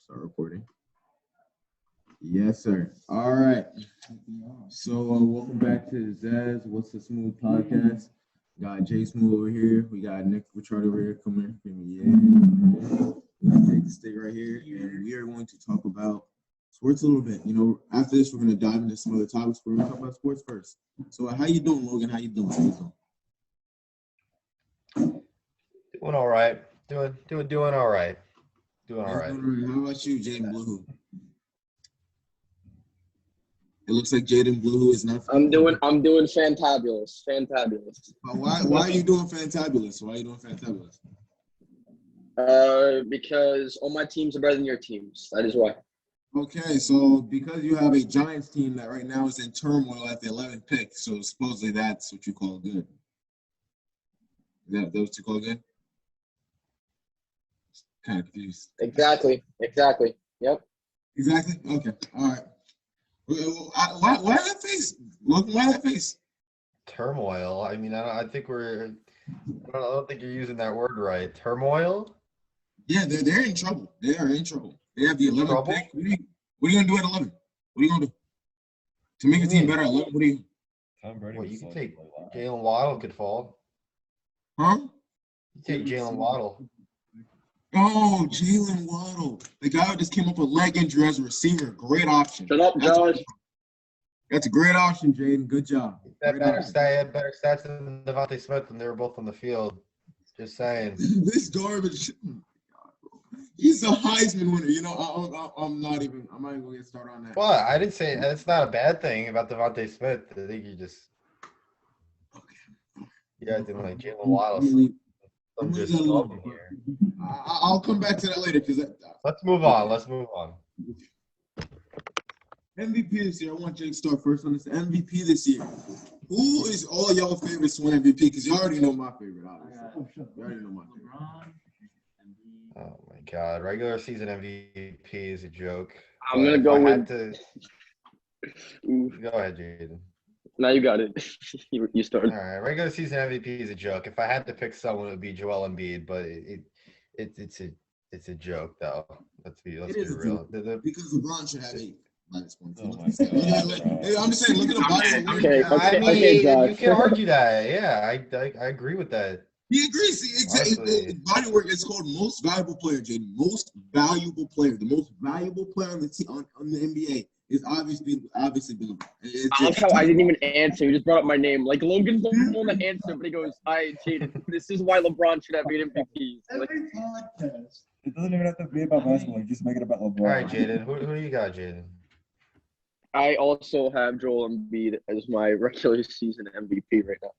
Start recording. Yes, sir. All right. So, welcome back to Zaz. What's the Smooth podcast? Got Jay Smooth over here. We got Nick Richard over here. Come here. Yeah. We got Jake Stick right here, and we are going to talk about sports a little bit. After this, we're going to dive into some other topics. But we're going to talk about sports first. So, how you doing, Logan? How you doing? Doing all right. Doing all right. Doing all right. How about you, Jaden Blue? It looks like Jaden Blue is not. I'm doing fantabulous. Why are you doing fantabulous? Because all my teams are better than your teams. That is why. Okay, so because you have a Giants team that right now is in turmoil at the 11th pick, so supposedly that's what you call good. Is that what you call good? Kind of confused. Exactly. Yep. Exactly? Okay. All right. Why that face? Why that face? Turmoil. I mean, I think I don't think you're using that word right. Turmoil? Yeah, they're in trouble. They are in trouble. They have the 11th pick. What are you going to do at 11? What are you going to do? To make a team better at 11, what do you? Well, you can take Jalen Waddle could fall. Huh? You take Jalen Waddle. Oh, Jalen Waddle. The guy who just came up with leg injury as a receiver. Great option. Shut up, Josh. That's a great option, Jaden. Good job. That better stats than Devontae Smith, and they were both on the field. Just saying. This garbage. He's a Heisman winner. I'm not even going to get started on that. Well, I didn't say it's not a bad thing about Devontae Smith. I think you just. Okay. You guys didn't like Jalen Waddle. I'm just talking here. I'll come back to that later because let's move on. MVP this year. I want Jake to start first on this. MVP this year. Who is all y'all favorites to win MVP? Because you already know my favorite, obviously. You already know my favorite. Oh my God! Regular season MVP is a joke. I'm gonna go with. Go ahead, Jaden. Now you got it. You started. All right, regular season MVP is a joke. If I had to pick someone, it would be Joel Embiid, but it's a joke though. Let's be real. Because LeBron should have 8 by this point. I'm just saying, look at the body. Okay, Josh. You can argue that. Yeah, I agree with that. He agrees. Exactly. Body work is called most valuable player, Jaden. Most valuable player. The most valuable player on the NBA. It's obviously been. I like how I didn't even answer. You just brought up my name. Like Logan's the one that answered, but he goes, "I cheated. This is why LeBron should have 8 MVPs." Like, it doesn't even have to be about basketball. You just make it about LeBron. All right, Jaden. Who do you got, Jaden? I also have Joel Embiid as my regular season MVP right now.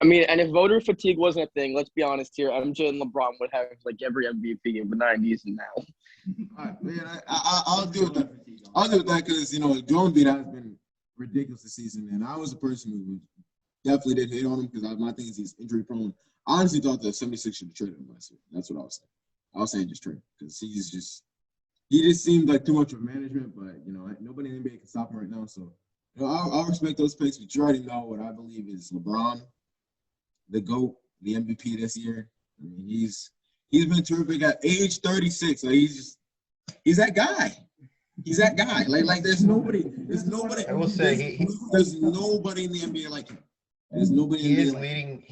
I mean, and if voter fatigue wasn't a thing, let's be honest here, MJ and LeBron would have like every MVP in the 90s and now. All right, man, I'll deal with that. I'll deal with that because, Joel Embiid has been ridiculous this season, and I was a person who definitely did hate on him because my thing is he's injury prone. I honestly thought the 76 should have traded him last year. That's what I was saying. I was saying just trade because he just seemed like too much of management, but, nobody in the NBA can stop him right now. So, I'll respect those picks, but you already know what I believe is LeBron, the GOAT, the MVP this year. I mean, he's been terrific at age 36. Like he's that guy. He's that guy. Like there's nobody. I will say there's nobody in the NBA like him. There's nobody. He's leading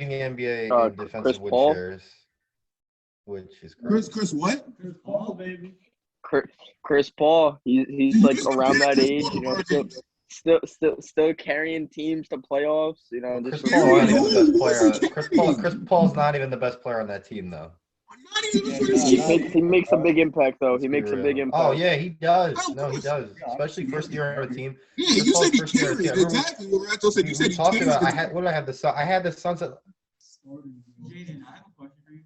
the NBA in defensive win shares, which is crazy. Chris what? Chris Paul, baby. Chris Paul. He's like around that age, still carrying teams to playoffs. Chris Paul isn't even the best player. Chris Paul's not even the best player on that team, though. He makes a big impact, though. He makes a big impact. Oh yeah, he does. No, he does. Especially first year on a team. Yeah, you said he carried it. Exactly what Rato said. You said he carried it. I had the Suns at. Jaden, I have a question for you.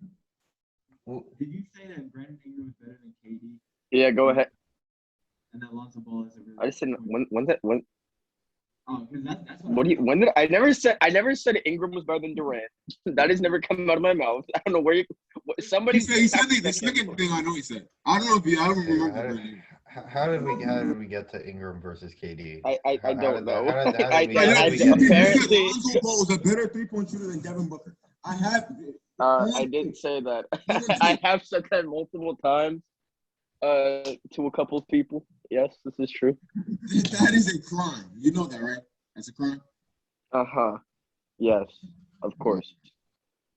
Did you say that Brandon Ingram is better than KD? Yeah, go ahead. And that Lonzo Ball is a really. I just said when. Oh, because that's what do you? When did I never said Ingram was better than Durant? That has never come out of my mouth. I don't know where somebody. He said the second thing I know he said. I don't remember. How did we get to Ingram versus KD? I don't know. Apparently, Lonzo Ball was a better 3-point shooter than Devin Booker. I didn't say that. I have said that multiple times. to a couple of people. Yes, this is true. That is a crime. You know that, right? That's a crime. Yes, of course.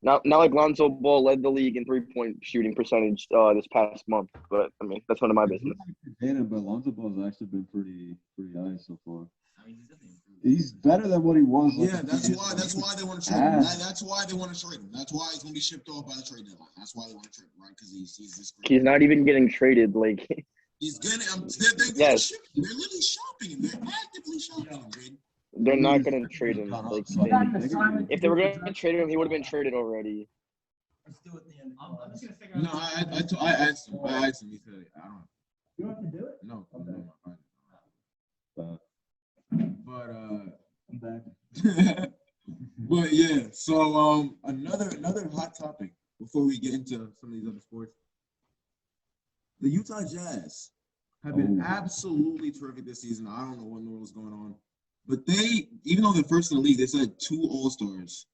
Now, like Lonzo Ball led the league in 3-point shooting percentage this past month, but I mean that's none of my business. Hayden, but Lonzo Ball's actually been pretty high so far. I mean, he's definitely improved. He's better than what he was. Like Yeah, a few that's years why. ago. That's why they want to trade him. That's why they want to trade him. That's why he's going to be shipped off by the trade deadline. That's why they want to trade him, right? Because he's this great. He's not even getting traded. Like He's gonna. They're Yes. shipping him. They're literally shopping him. They're actively shopping him, Jaden. they're not gonna trade him. Like if they were gonna trade him, he would have been traded already. I'm still at the end. I'm just gonna figure No, out. I asked him. I asked him. He said, "I don't." You don't have to do it. No, Okay. no, but I'm back. but yeah. So another hot topic before we get into some of these other sports. The Utah Jazz have been absolutely terrific this season. I don't know what in the world is going on, but they, even though they're first in the league, they said 2 All-Stars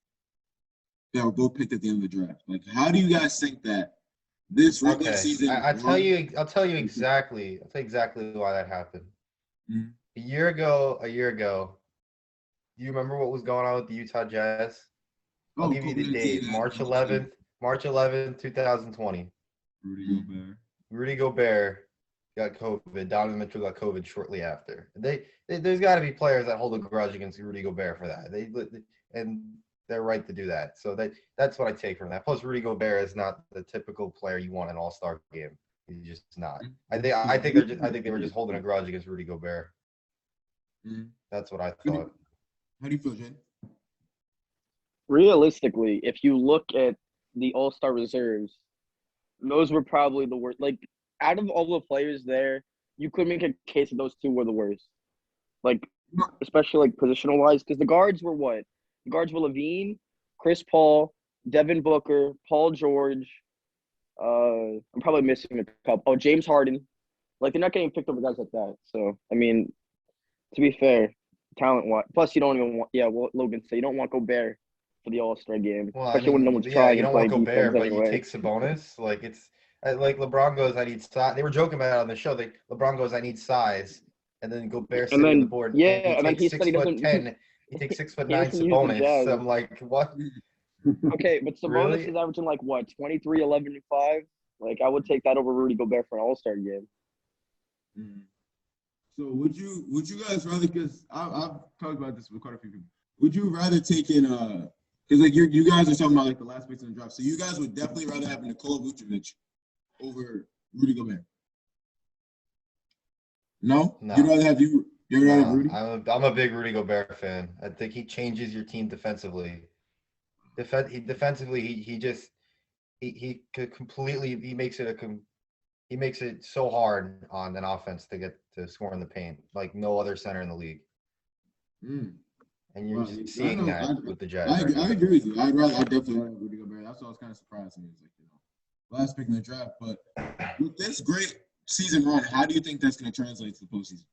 that were both picked at the end of the draft. Like, how do you guys think that this regular Okay, season? I'll tell you exactly why that happened. Mhm. A year ago, do you remember what was going on with the Utah Jazz? I'll give you the COVID-19, date, March 11th, 2020. Rudy Gobert. Rudy Gobert got COVID. Donovan Mitchell got COVID shortly after. There's got to be players that hold a grudge against Rudy Gobert for that. And they're right to do that. So that's what I take from that. Plus, Rudy Gobert is not the typical player you want in an All-Star game. He's just not. I think they were just holding a grudge against Rudy Gobert. Mhm. That's what I thought. How do you feel, Jen? Realistically, if you look at the All-Star reserves, those were probably the worst. Like out of all the players there, you could make a case that those 2 were the worst. Like especially like positional wise, because the guards were what? The guards were Levine, Chris Paul, Devin Booker, Paul George. I'm probably missing a couple. Oh, James Harden. Like they're not getting picked over guys like that. So I mean, to be fair, talent wise. Plus, you don't even want. Yeah, what Logan said, you don't want Gobert for the All-Star game, Well, I especially when no mean, one's yeah, trying you to don't play want Gobert, defense but you anyway. take Sabonis. Like like LeBron goes, I need size. They were joking about it on the show. LeBron goes, I need size, and then Gobert sitting on the board. Yeah, and then he said he doesn't. 6'10". He takes 6'9" He doesn't use the Sabonis. Jazz. So I'm like, what? Okay, but Sabonis Really? is averaging like what, 23, 11, and 5? Like I would take that over Rudy Gobert for an All-Star game. Mhm. So would you guys rather? Because I've talked about this with quite a few people. Would you rather take in because like you guys are talking about like the last picks in the draft, so you guys would definitely rather have Nikola Vucevic over Rudy Gobert? No, No. you'd rather have you rather have No, Rudy? I'm a big Rudy Gobert fan. I think he changes your team defensively. Defensively, he could completely he makes it so hard on an offense to get to score in the paint like no other center in the league. Mm. And you're Well, just seeing that with the Jazz. I right agree with you. I definitely rather have Rudy Gobert. That's what I was kind of surprised to me. It's like last pick in the draft, but with this great season run, how do you think that's going to translate to the postseason?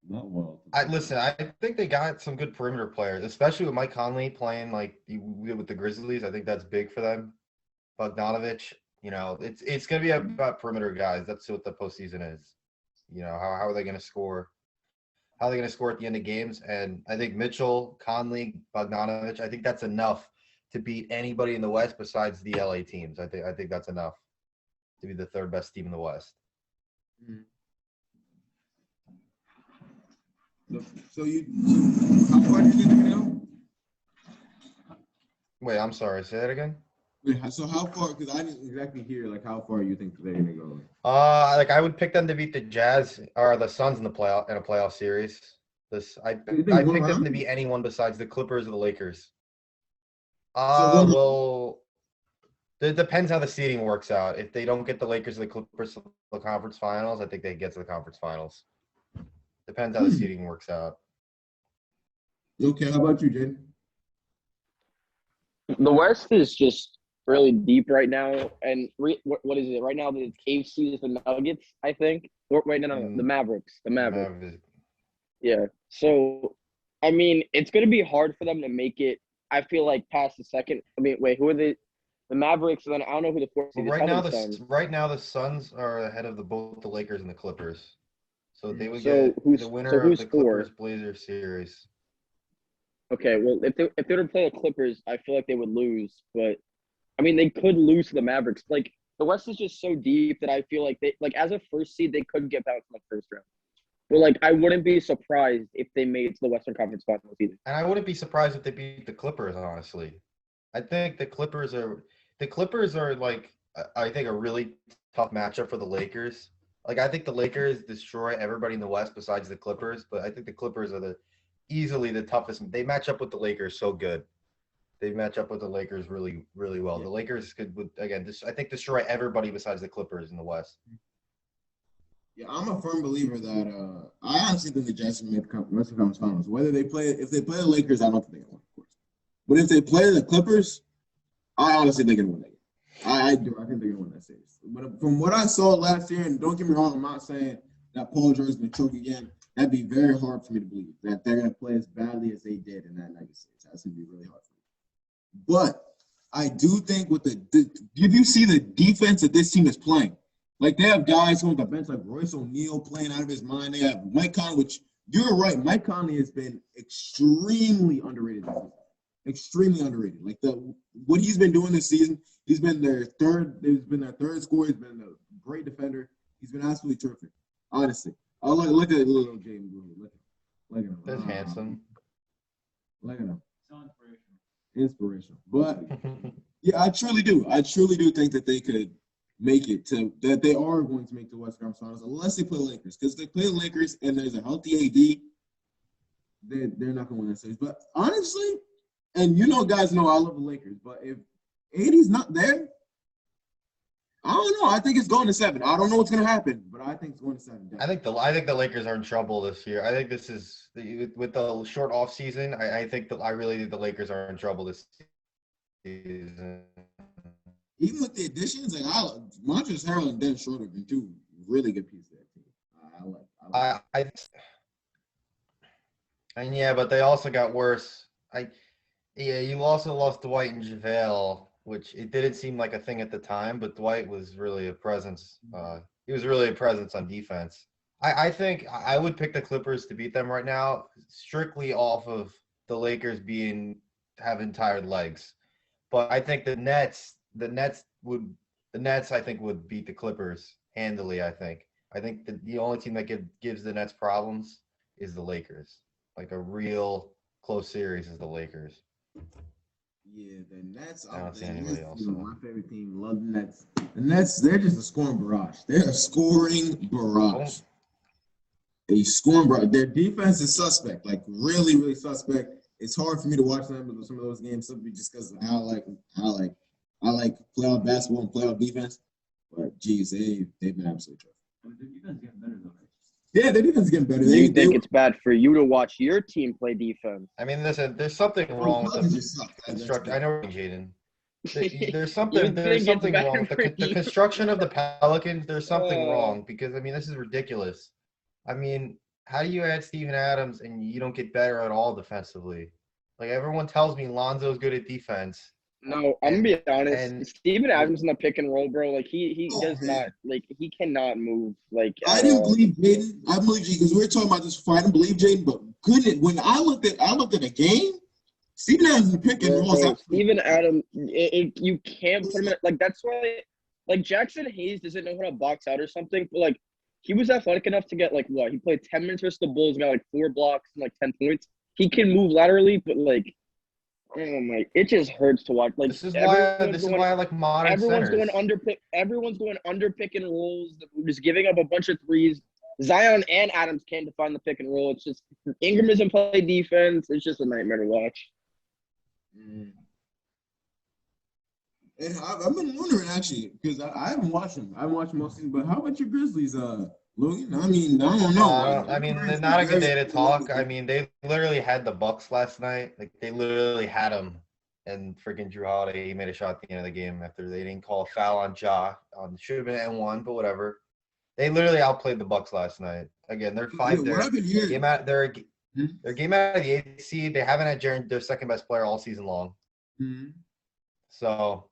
Not well. Listen, I think they got some good perimeter players, especially with Mike Conley playing like with the Grizzlies. I think that's big for them. Bogdanovich, it's going to be about perimeter guys. That's what the postseason is. How are they going to score? How are they going to score at the end of games? And I think Mitchell, Conley, Bogdanovich, I think that's enough to beat anybody in the West besides the LA teams. I think that's enough to be the 3rd best team in the West. So how far do you think they're going to go? Wait, I'm sorry. Say that again. So how far? Because I didn't exactly hear like how far you think they're going to go. Like I would pick them to beat the Jazz or the Suns in a playoff series. I picked them to beat anyone besides the Clippers or the Lakers. Well, it depends how the seeding works out. If they don't get the Lakers or the Clippers to the conference finals, I think they get to the conference finals. Depends how the seeding works out. Okay, how about you, Jaden? The West is just really deep right now, and what is it right now? The KC is the Nuggets, I think. Wait, no, the Mavericks. The Mavericks. Yeah. So, I mean, it's going to be hard for them to make it. I feel like past the second. I mean, wait, who are they? the Mavericks, and then I don't know who the fourth Well, seed is. right now the Suns are ahead of both the Lakers and the Clippers. So they would So get the winner of who's the four? Clippers Blazers series. Okay, well, if they were to play the Clippers, I feel like they would lose. But I mean, they could lose to the Mavericks. Like the West is just so deep that I feel like as a first seed, they couldn't get bounced in the first round. But like, I wouldn't be surprised if they made it to the Western Conference Finals either. And I wouldn't be surprised if they beat the Clippers, honestly. I think the Clippers are like, I think, a really tough matchup for the Lakers. Like, I think the Lakers destroy everybody in the West besides the Clippers, but I think the Clippers are easily the toughest. They match up with the Lakers so good. They match up with the Lakers really, really well. The Lakers could, I think, destroy everybody besides the Clippers in the West. Yeah, I'm a firm believer that I honestly think the Jazz will make the Western Conference Finals. If they play the Lakers, I don't think they can win, of course. But if they play the Clippers, I honestly think they can win that game. I do. I think they're gonna win that series. But from what I saw last year, and don't get me wrong, I'm not saying that Paul George's gonna choke again. That'd be very hard for me to believe that they're gonna play as badly as they did in that Nuggets series. That's gonna be really hard for me. But I do think with if you see the defense that this team is playing. Like, they have guys on the bench like Royce O'Neal playing out of his mind. They have Mike Conley, which you're right. Mike Conley has been extremely underrated this season. Extremely underrated. Like, what he's been doing this season, he's been their third scorer. He's been a great defender. He's been absolutely terrific. Honestly. Look at little James Green. Look at him. That's handsome. Look at him. So inspirational. Inspirational. But, yeah, I truly do. I truly do think that they could make it that they are going to make the Western Conference Finals unless they play the Lakers. Because if they play the Lakers and there's a healthy AD, they're not going to win that series. But honestly, and guys know I love the Lakers, but if AD's not there, I don't know. I think it's going to 7. I don't know what's going to happen, but I think it's going to 7. I think the Lakers are in trouble this year. I think this is with the short off season. I really think the Lakers are in trouble this season. Even with the additions, like Montrezl Harrell and Dennis Schroeder have been two really good pieces of that team. I like. But they also got worse. You also lost Dwight and JaVale, which it didn't seem like a thing at the time, but Dwight was really a presence. He was really a presence on defense. I think I would pick the Clippers to beat them right now, strictly off of the Lakers having tired legs. But I think the Nets I think would beat the Clippers handily. I think the only team that gives the Nets problems is the Lakers. Like, a real close series is the Lakers. Yeah, the Nets. I don't see anybody else. My favorite team, love the Nets. The Nets, they're just a scoring barrage. They're a scoring barrage. Their defense is suspect, like really, really suspect. It's hard for me to watch some of those games simply just because of how I like playoff basketball and playoff defense. But geez, they've been absolutely tough. The defense getting better though. Yeah, their defense is getting better. You think it's bad for you to watch your team play defense? I mean, listen, there's something wrong with the construction. I know, Jaden. There's something wrong with the construction of the Pelicans. There's something wrong because, I mean, this is ridiculous. I mean, how do you add Steven Adams and you don't get better at all defensively? Like, everyone tells me Lonzo's good at defense. No, I'm gonna be honest. Steven Adams in the pick and roll, bro. Like he does not, like, he cannot move. Like, I didn't believe Jaden. I believe Jaden because we were talking about this before. I didn't believe Jaden, but goodness, when I looked at a game, Steven Adams in the pick and roll. Steven Adams, you can't put him in. Like, that's why, like, Jackson Hayes doesn't know how to box out or something. But like, he was athletic enough to get like what? He played 10 minutes versus the Bulls, got like 4 blocks and like 10 points. He can move laterally, but like. Oh my! It just hurts to watch. Like, this is why I like modern everyone's centers. Everyone's going pick and rolls. Just giving up a bunch of threes. Zion and Adams can't define the pick and roll. It's just Ingram doesn't play defense. It's just a nightmare to watch. And I've been wondering actually because I haven't watched them. I haven't watched most of them. But how about your Grizzlies, Logan? I mean, I don't know. I mean, they're not a good day to talk. I mean, they literally had the Bucks last night. Like, they literally had them. And freaking Drew Holiday, he made a shot at the end of the game after they didn't call a foul on Ja. Should have been N1, but whatever. They literally outplayed the Bucks last night. Again, they're 5. They're game out of the 8th seed. They haven't had their second best player all season long. Mm-hmm. So,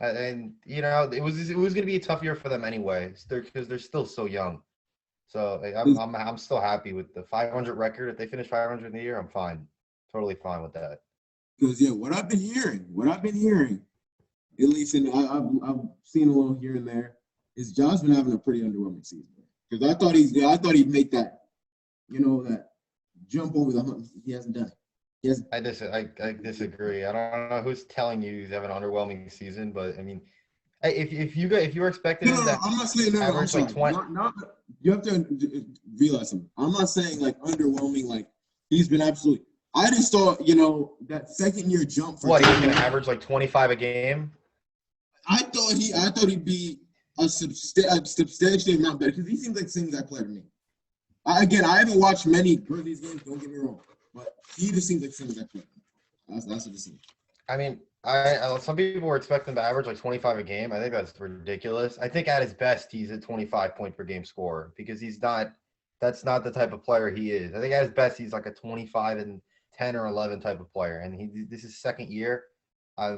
And it was going to be a tough year for them anyway, because they're still so young. So like, I'm still happy with the 500 record. If they finish 500 in the year, I'm fine, totally fine with that. Because what I've been hearing, at least I've seen a little here and there, is Josh been having a pretty underwhelming season. Because I thought he'd make that, that jump over the hump. He hasn't done it. I disagree. I don't know who's telling you he's having an underwhelming season, but I mean, if you were expecting him to I'm not saying average like 20, you have to realize something. I'm not saying like underwhelming, like he's been absolutely. I just thought, that second year jump for what, he's gonna average like 25 a game. I thought he'd be a substantially amount better because he seems like the same guy player to me. I haven't watched many Grizzlies games. Don't get me wrong, but he just seems like the same guy player. That's what it seems. I mean, some people were expecting him to average like 25 a game. I think that's ridiculous. I think at his best, he's a 25 point per game scorer because that's not the type of player he is. I think at his best, he's like a 25 and 10 or 11 type of player. And this is second year. I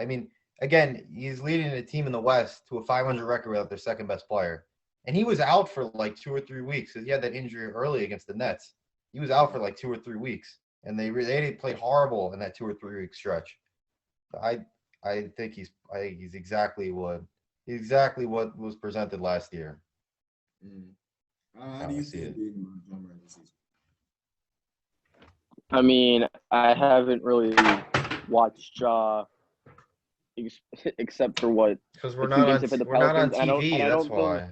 mean, again, he's leading a team in the West to a 500 record without their second best player. And he was out for like 2 or 3 weeks because he had that injury early against the Nets. He was out for like 2 or 3 weeks. And they played horrible in that 2 or 3 week stretch. I think he's exactly what was presented last year. How do you see it? I mean, I haven't really watched Ja except for what. Because we're not on TV. That's why.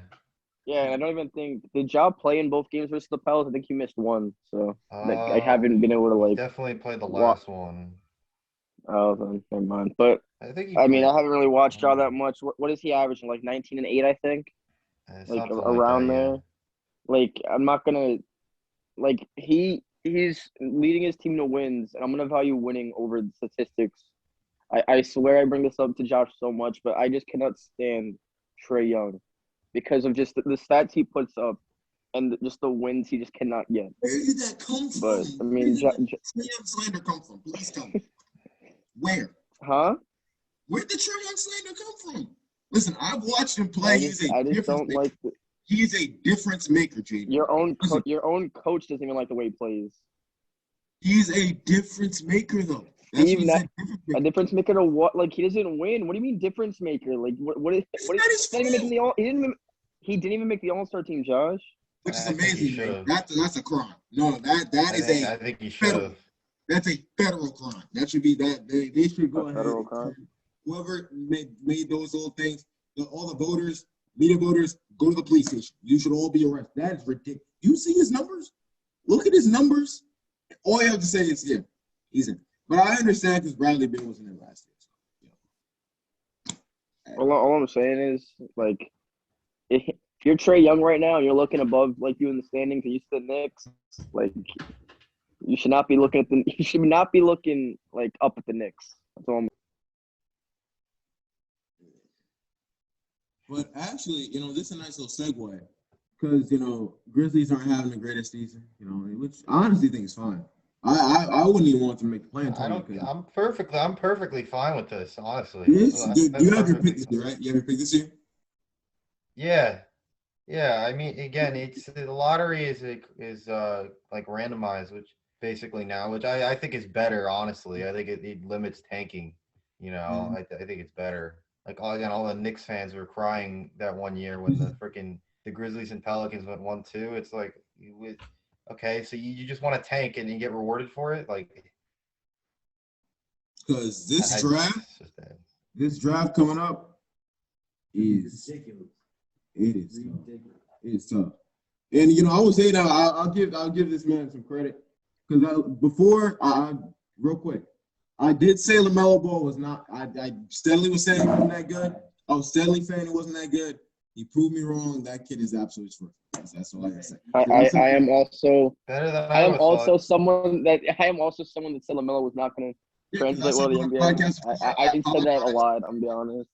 Yeah, and I don't even think did Ja play in both games versus the Pels. I think he missed one, so I haven't been able to definitely played the last one. Oh, then never mind. But I haven't really watched Ja that much. What is he averaging? Like 19 and 8, I think. Like around there. Yeah. Like I'm not gonna. Like he's leading his team to wins, and I'm gonna value winning over the statistics. I swear I bring this up to Josh so much, but I just cannot stand Trae Young because of just the stats he puts up and just the wins he just cannot get. Where did that come from? But I mean, Trae Young slander come from? Please tell me. Where? Huh? Where did Trae Young slander come from? Listen, I've watched him play. I just don't like. He is a difference maker, Jaden. Your own coach doesn't even like the way he plays. He's a difference maker, though. Even a difference maker to what? Like he doesn't win. What do you mean difference maker? Like what is? Not even making the all. He didn't even make the All-Star team, Josh. Which is amazing, man. That's a crime. No, I think he should have. That's a federal crime. That should be that. They should go ahead. Federal crime. Whoever made those little things, all the voters, media voters, go to the police station. You should all be arrested. That is ridiculous. You see his numbers? Look at his numbers. All you have to say is, yeah, he's in. But I understand because Bradley Beal was in there last year. So, yeah. All I'm saying is, like, if you're Trae Young right now and you're looking above, like, you in the standings and you see the Knicks, like, you should not be looking like up at the Knicks. That's all. But actually, this is a nice little segue because Grizzlies aren't having the greatest season. Which I honestly think is fine. I wouldn't even want to make the plan. I'm perfectly fine with this, honestly. Yes? You have your pick this year, right? You have your pick this year? Yeah. I mean, again, it's the lottery is like randomized, which basically now, which I think is better, honestly. I think it limits tanking. I think it's better. Like all the Knicks fans were crying that one year when the Grizzlies and Pelicans went 1-2. It's like okay, so you just want to tank and you get rewarded for it, like because this draft coming up is ridiculous. It is tough. And I would say that I'll give this man some credit because before real quick. I did say LaMelo Ball was not. I steadily was saying he wasn't that good. I was steadily saying he wasn't that good. He proved me wrong. That kid is absolutely true. That's all I can say. I am also. I am also someone that said LaMelo was not going to translate well to the NBA. I said that a lot. I'm be honest.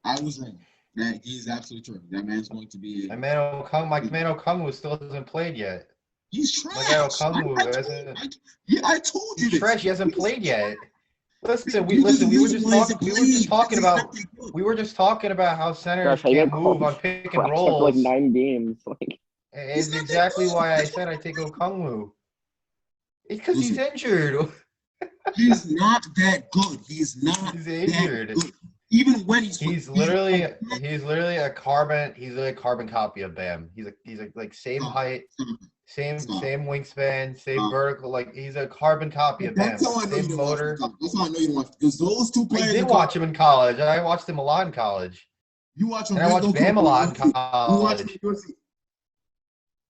I was wrong. That he's absolutely true. That man's going to be. My man Okongwu still hasn't played yet. He's trash. I told you. He's trash. He hasn't played yet. Listen, we were just talking about We were just talking about how centers Gosh, how you can't got move called on pick and crap for like rolls. 9 games. Like, It's exactly why I said I take Okongwu. It's because he's injured. He's not that good. He's not He's that injured. good. Even when He's literally a carbon copy of Bam. He's like same height, same wingspan, same vertical. Like he's a carbon copy of Bam. That's how I know you Same didn't watch motor. him. That's how I know you didn't watch, because those two I players. did watch him in college. I watched him a lot in college. You watch him. And I watched Bam a lot in You watch him college. in UFC.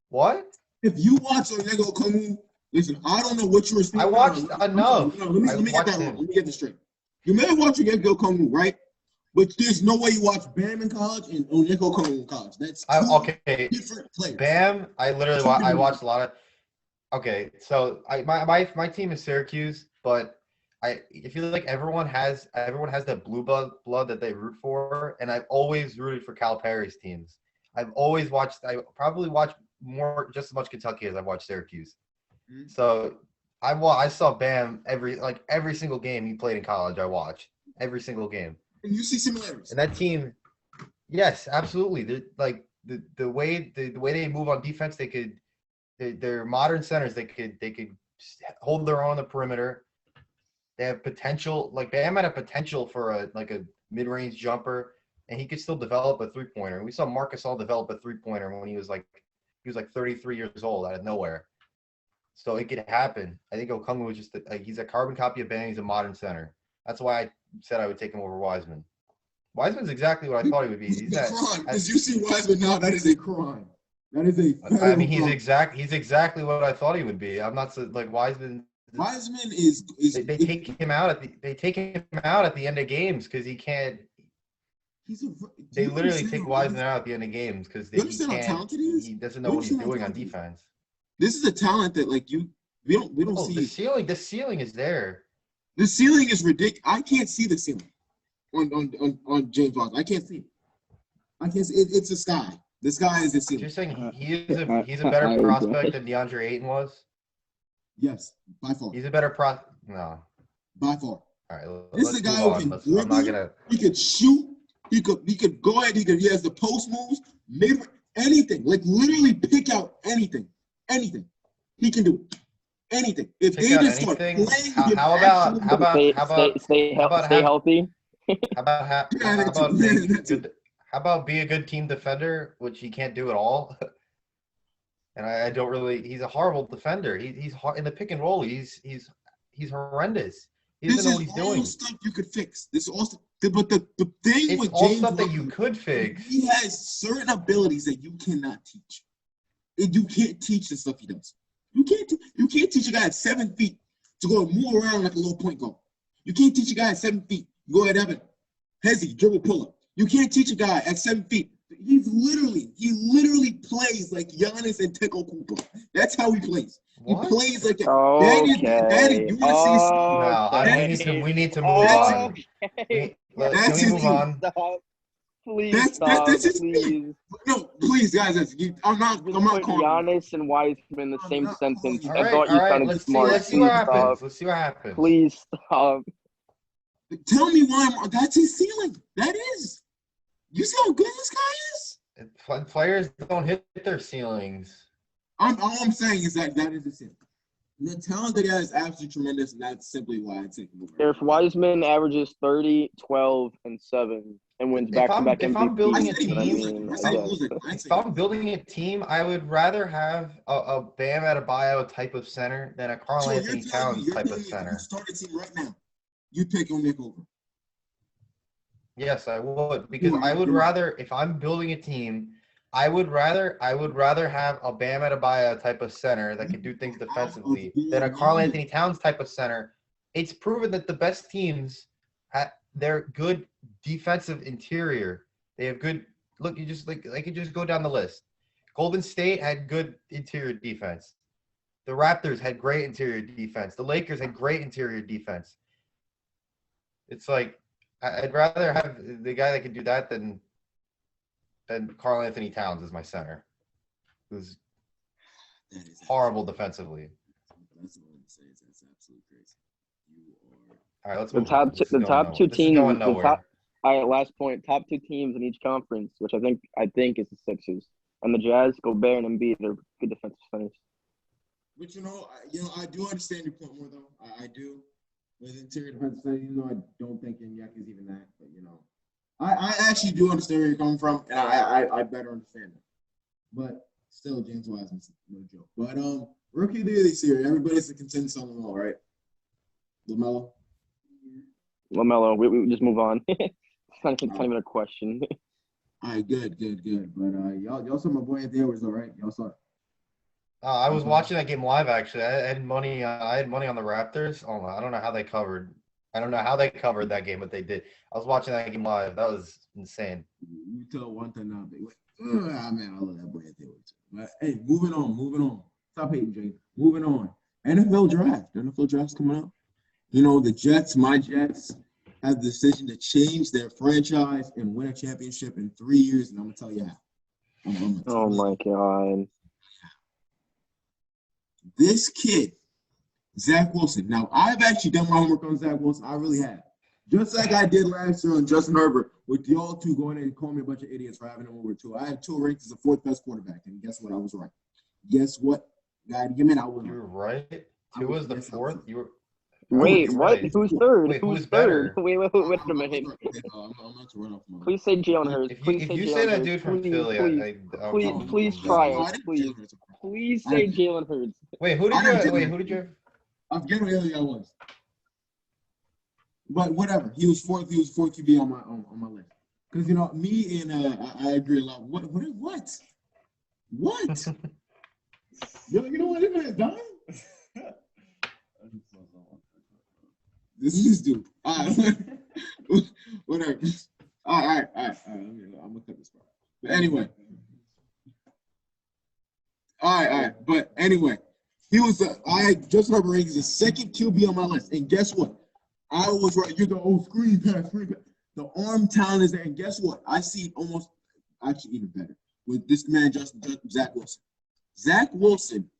What? If you watch Onyeka Okongwu, listen, I don't know what you were speaking. I watched about. enough. No, let me get watched that wrong. him. Let me get this straight. You may have watched Onyeka Okongwu, right? But there's no way you watch Bam in college and Onyeka Okongwu in college. That's Okay. different players. Bam, I literally I watched a lot of. Okay, so my team is Syracuse, but I feel like everyone has that blue blood that they root for, and I've always rooted for Calipari's teams. I probably watch just as much Kentucky as I've watched Syracuse. Mhm. So I saw Bam every single game he played in college. I watched every single game. And you see similarities. And that team, yes, absolutely. The way they move on defense, they're modern centers. They could hold their own on the perimeter. They have potential. Like Bam had a potential for a mid-range jumper, and he could still develop a three-pointer. We saw Marc Gasol develop a three-pointer when he was like 33 years old out of nowhere. So it could happen. I think Okongwu was just he's a carbon copy of Bam. He's a modern center. That's why I said I would take him over Wiseman. Wiseman's exactly what I thought he would be. He's a crime. Because you see Wiseman now, that is a crime. That is a I mean, he's crime. exactly what I thought he would be. I'm not like Wiseman. Wiseman is they take him out at the end of games because he can't. They literally take Wiseman out at the end of games because he doesn't know what he's doing on defense. This is a talent that we don't see. The ceiling is there. The ceiling is ridiculous. I can't see the ceiling on James Wiseman. I can't see it. I can't see it. It's the sky. The sky is the ceiling. You're saying he's a better prospect than DeAndre Ayton was? Yes, by far. He's a better No. By far. All right, this is a guy who can dribble. He could shoot. He could go ahead. He has the post moves. Maybe anything. Like literally pick out anything. Anything. He can do it. Anything. If they just start playing, how about stay healthy? How about be a good team defender, which he can't do at all. And I don't really. He's a horrible defender. He's in the pick and roll. He's horrendous. He doesn't know what he's doing. This is all stuff you could fix. This is all stuff. But the thing with all James stuff that you Wiseman, could fix. He has certain abilities that you cannot teach. You can't teach the stuff he does. You can't teach a guy at 7 feet to go and move around like a little point guard. You can't teach a guy at 7 feet. You go ahead, Evan. Hezzy, dribble pull up. You can't teach a guy at 7 feet. He literally plays like Giannis and Antetokounmpo. That's how he plays. What? He plays like that. Okay. That is you want to see we need to move on. Can we move on? Stop. Please stop. Please. No, please, guys. I'm not calling Giannis and Wiseman the same sentence. I thought you sounded smart. Let's see what happens. Let's see what happens. Please stop. Tell me why that's his ceiling. That is. You see how good this guy is? Players don't hit their ceilings. All I'm saying is that is the ceiling. The talent that he has is absolutely tremendous, and that's simply why I take him over. If Wiseman averages 30, 12, and 7 and wins back-to-back MVP, if I'm building a team, I would rather have a Bam Adebayo type of center than a Karl Anthony Towns type of center. If you start a team right now, you'd pick Onyeka over. Yes, I would, because I would rather, if I'm building a team, I would rather have a Bam Adebayo type of center that can do things defensively than a Karl Anthony Towns type of center. It's proven that the best teams, they're good defensive interior. They have good look. You just I could just go down the list. Golden State had good interior defense. The Raptors had great interior defense. The Lakers had great interior defense. It's like I'd rather have the guy that can do that than Karl Anthony Towns as my center, who's horrible defensively. That's all I'm saying. That's absolutely crazy. You are. All right, let's The move on. top two teams. All right, last point. Top 2 teams in each conference, which I think is the Sixers. And the Jazz, Gobert and Embiid, they're good defensive centers. But I do understand your point more though. I do. With interior defensive center, even though I don't think Iñak is even that, but I actually do understand where you're coming from, and I better understand it. But still, James Wiseman's no joke. But rookie of the year this year, everybody's a consensus on them all, right? LaMelo. LaMelo, we just move on. It's not even a question. All right, good. But y'all saw my boy Anthony Edwards, all right? Y'all saw it. I was watching that game live. Actually, I had money. I had money on the Raptors. Oh, I don't know how they covered. I don't know how they covered that game, but they did. I was watching that game live. That was insane. You tell one thing now, big. Man, I love that boy Anthony Edwards. But hey, moving on. Stop hating, Jay. Moving on. NFL draft. The NFL draft's coming up. The Jets, my Jets, have the decision to change their franchise and win a championship in 3 years, and I'm gonna tell you how. Oh my God. This kid, Zach Wilson. Now, I've actually done my homework on Zach Wilson. I really have. Just like I did last year on Justin Herbert, with y'all two going in and calling me a bunch of idiots for having him over two. I had Tua ranked as the 4th best quarterback, and guess what? I was right. Guess what? God, give me I was You were right. Tua was the 4th. You were. Wait, what? Right. Who's third? Wait, Who's who's third? better? Wait a minute. I'm not to run off my. Please say Jalen Hurts. If you say that dude from Philly, Please try it. Please say Jalen Hurts. Wait, who did you? I forget who the other guy was. But whatever, he was fourth QB on my list. Because me and I agree a lot. What? Yo, you know what? This man's dying. This is this dude. All right, whatever. All right. I'm gonna cut this part. But anyway. All right. But anyway, he was Justin Herbert ranks the 2nd QB on my list, and guess what? I was right. You're the screen pass. The arm talent is there, and guess what? I see almost actually even better with this man, Zach Wilson. Zach Wilson.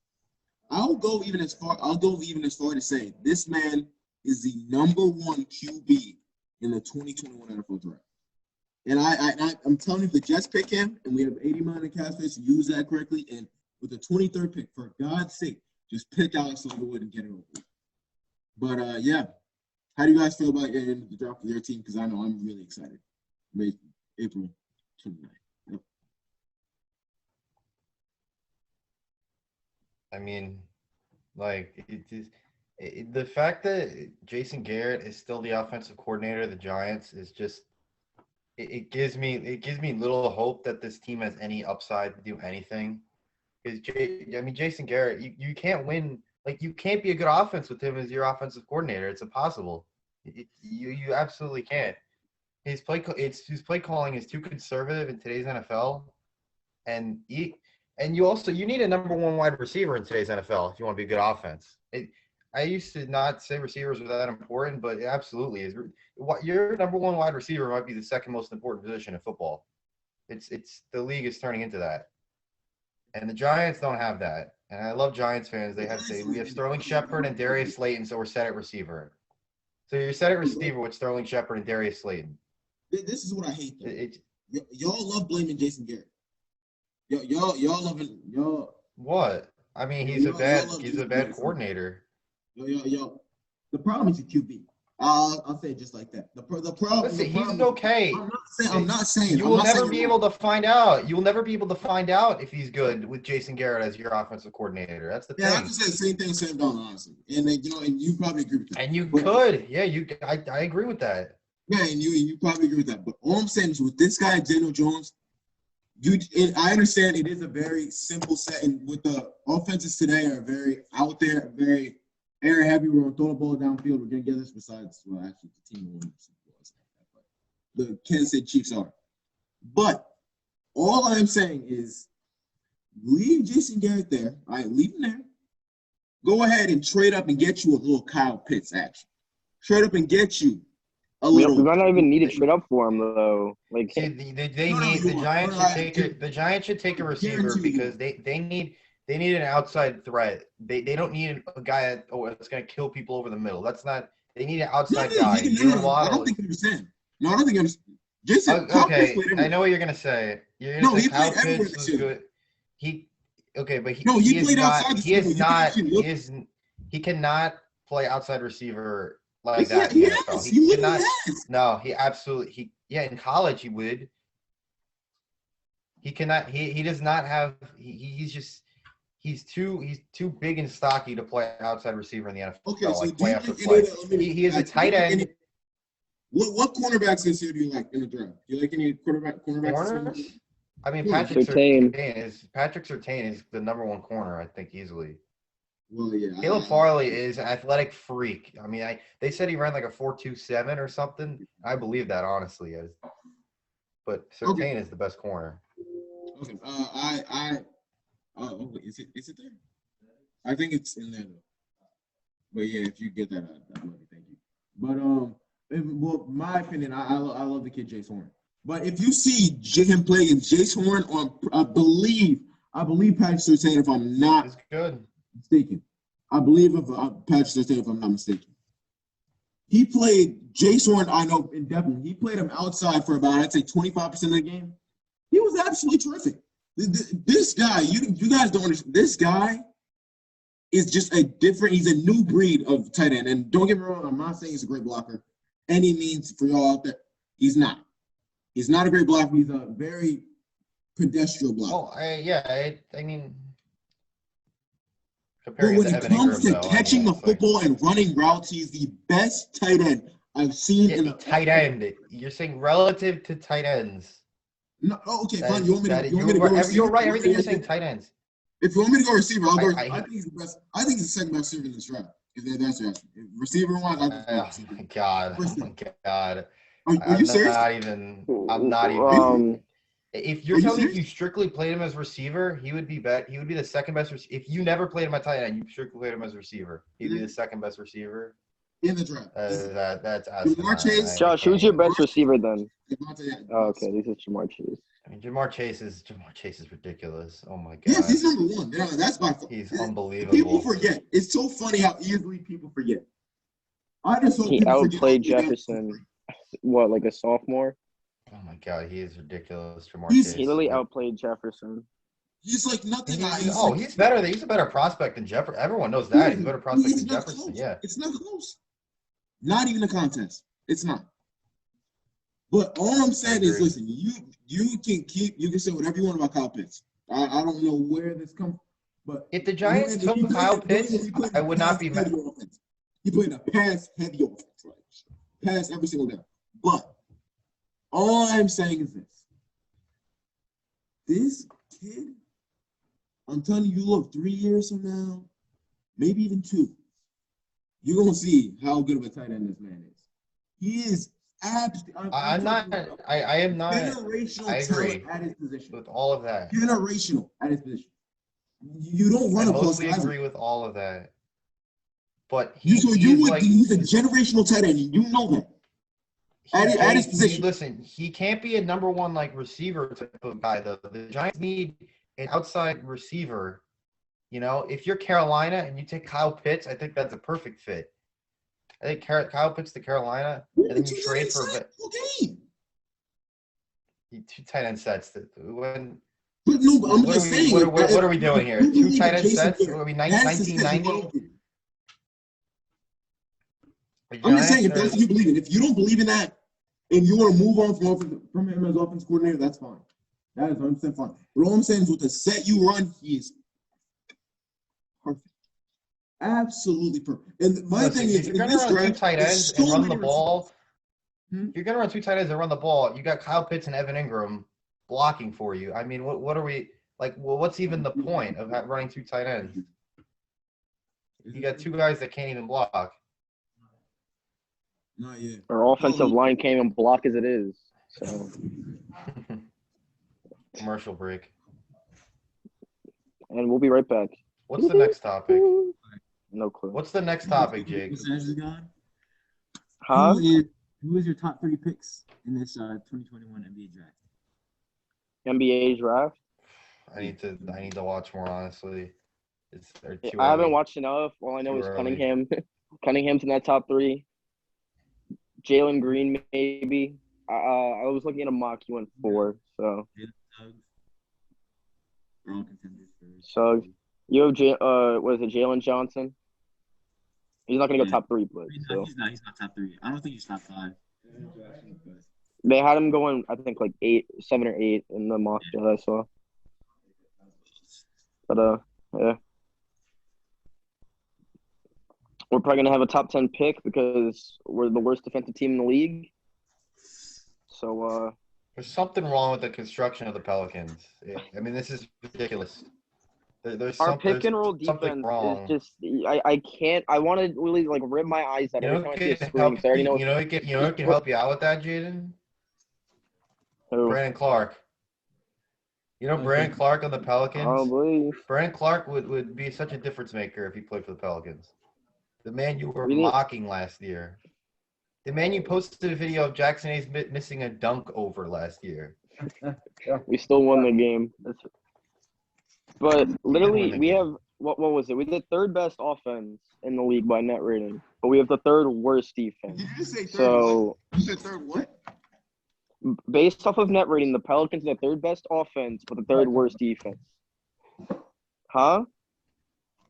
I'll go even as far to say this man is the #1 QB in the 2021 NFL draft. And I'm telling you, if the Jets pick him, and we have $80 million in cap space, use that correctly, and with the 23rd pick, for God's sake, just pick Alex Leatherwood and get it over with. But yeah, how do you guys feel about getting the draft for your team? Because I know I'm really excited. April 29th. Yep. I mean, like the fact that Jason Garrett is still the offensive coordinator of the Giants is just it gives me little hope that this team has any upside to do anything. Because Jason Garrett, you can't win. Like, you can't be a good offense with him as your offensive coordinator. It's impossible. You absolutely can't. His play calling is too conservative in today's NFL, and you need a #1 wide receiver in today's NFL if you want to be a good offense. I used to not say receivers were that important, but it absolutely is. Your #1 wide receiver might be the 2nd most important position in football. It's the league is turning into that, and the Giants don't have that. And I love Giants fans. We have Sterling Shepard and Darius Slayton, so we're set at receiver. So you're set at receiver with Sterling Shepard and Darius Slayton. This is what I hate. Y'all love blaming Jason Garrett. Y'all loving y'all. What? I mean, he's a bad coordinator. Yo. The problem is the QB. I'll say it just like that. The problem. Listen, he's okay. I'm not saying. You will never be able to find out. You will never be able to find out if he's good with Jason Garrett as your offensive coordinator. That's the thing. Yeah, I can say the same thing, Sam Donald, honestly. And and you probably agree with that. And you could, yeah. I agree with that. Yeah, and you probably agree with that. But all I'm saying is with this guy, Daniel Jones, I understand it is a very simple set, and with the offenses today are very out there, very air heavy. We're gonna throw the ball downfield. We're gonna get this. Besides, well, actually, the team won. The Kansas City Chiefs are. But all I'm saying is, leave Jason Garrett there. All right, leave him there. Go ahead and trade up and get you a little Kyle Pitts action. Trade up and get you a little. We might not even need to trade up for him though. Like the Giants should take a receiver because they need an outside threat. They don't need a guy that's going to kill people over the middle. That's not. They need an outside guy. I don't think you understand. No, I don't think you understand. Jason, Kyle Pitts Okay, played I everywhere. know what you're gonna say. You're No, gonna say he Kyle played everywhere Pitts this was year. good. He okay, but No, he he is played not. outside the He is field. You can not. actually He look. is. He cannot play outside receiver like Yes, that in he the NFL. has. He He literally cannot. has. No, he absolutely. Yeah, in college he would. He cannot. He does not have. He's just. He's too big and stocky to play outside receiver in the NFL. Okay, so Like do play you after think play. any of the eliminated He is a quarterbacks tight make end. any? What cornerbacks this year do you like in the draft? Do you like any cornerbacks? Corners. I mean, Yeah, Patrick Surtain is the number one corner, I think, easily. Well, yeah. Caleb Farley is an athletic freak. I mean, they said he ran like a 4.27 or something. I believe that honestly. But Surtain is the best corner. Okay. Oh, wait, is it there? I think it's in there though. But yeah, if you get that, I'd love it. Thank you. But well, my opinion, I love the kid Jace Horn. But if you see him play against Jace Horn on, I believe Patrick Surtain, if I'm not He's good. mistaken. I believe of Patrick Surtain, if I'm not mistaken. He played Jace Horn, I know, indefinitely. He played him outside for about, I'd say, 25% of the game. He was absolutely terrific. This guy, you guys don't understand. This guy is just he's a new breed of tight end. And don't get me wrong, I'm not saying he's a great blocker. Any means for y'all out there, he's not. He's not a great blocker. He's a very pedestrian blocker. Oh, I mean, But comparing when it to it Evan comes Ingram, to though, catching the it's like football and running routes, he's the best tight end I've seen in yeah, the tight end. You're saying relative to tight ends. No, okay, That fine. is- You want me that to is- go receiver? You're right. Everything Yeah, you're saying, tight ends. If you want me to go receiver, I'll go. I I think he's the best. I think he's the second best receiver in this draft. If that's your answer. Receiver wise, I think Oh he's my god! First Oh my god! Are you serious? I'm not even. If you're Are you telling me if serious? you strictly played him as receiver, he would be He would be the second best. If you never played him at tight end, you strictly played him as receiver. He'd be the second best receiver. In the draft. That's Jamar Chase? asinine. Josh, who's your best receiver then? Devontae Adams. Oh, okay, this is Jamar Chase. I mean, Jamar Chase is ridiculous. Oh my god. Yes, he's number one. Yeah, that's by far. He's People unbelievable. forget. It's so funny how easily people forget. I just hope He people forget how outplayed good that Jefferson. What, like a sophomore? Oh my god, he is ridiculous. Jamar He's- Chase. He literally outplayed Jefferson. He's like nothing. He's better. He's a better prospect than Jefferson. Everyone knows that. He's a better prospect It's than not Jefferson. close. Yeah. It's not close. Not even a contest. It's not. But all I'm saying is, agree. listen, you can say whatever you want about Kyle Pitts. I don't know where this comes, but If the Giants took Kyle Pitts, I would not be mad. He played a pass-heavy offense, right? Pass every single down. But all I'm saying is this kid, I'm telling you, look, 3 years from now, maybe even 2, you're gonna see how good of a tight end this man is. He is absolutely. I am not. Generational I agree. talent at his position. With all of that. Generational at his position. You don't I run a plus mostly guys. agree with all of that. But He's a he's generational tight end. You know that. At his position. Listen, he can't be a number one like receiver type of guy though. The Giants need an outside receiver. You know, if you're Carolina and you take Kyle Pitts, I think that's a perfect fit. I think Kyle Pitts to Carolina, and then you trade for game. 2 tight end sets. I'm just saying. What are we doing here? 2 tight end sets? What are we, That's 1990? I'm just saying, if that's what you believe in, if you don't believe in that, and you want to move on from him as offense coordinator, that's fine. That is 100% fine. But all I'm saying is, with the set you run, he is perfect, absolutely perfect. And my thing is, if you're gonna run 2 tight ends and run the ball, you're gonna run 2 tight ends and run the ball. You got Kyle Pitts and Evan Ingram blocking for you. I mean, what are we like? Well, what's even the point of running 2 tight ends? You got 2 guys that can't even block. Not yet. Our offensive line can't even block as it is. So Commercial break. and we'll be right back. What's the next topic? No clue. What's the next topic, Jake? Percentage is gone. Huh? Who is your top 3 picks in this 2021 NBA draft? NBA draft? I need to watch more, honestly. They're too I haven't early. watched enough. All I know Too is early. Cunningham. Cunningham's in that top 3. Jalen Green, maybe. I was looking at a mock. He went 4. So We're all contenders for. So you have what is it, Jalen Johnson? He's not gonna go Yeah. top 3, but He's still. not. He's not top 3. I don't think he's top 5. They had him going, I think, like 7 or 8 in the mock that I saw. But yeah. We're probably gonna have a top 10 pick because we're the worst defensive team in the league. So There's something wrong with the construction of the Pelicans. I mean, this is ridiculous. There's our something, pick and roll there's something defense wrong. is just I can't. I want to really like rip my eyes out You every know, time I it see a can screen. help. 'Cause I already know You know, it can help you out with that, Jaden. who. Brandon Clark. You know, Brandon Clark on the Pelicans. Probably. Brandon Clark would be such a difference maker if he played for the Pelicans. The man you were Really? mocking last year. The man you posted a video of Jackson Hayes missing a dunk over last year. We still won the game. But literally, the we game. have what was it? We did 3rd best offense in the league by net rating, but we have the 3rd worst defense. Did you just say 3rd? So You said 3rd what? based off of net rating, the Pelicans are the 3rd best offense, but the 3rd worst defense. Huh?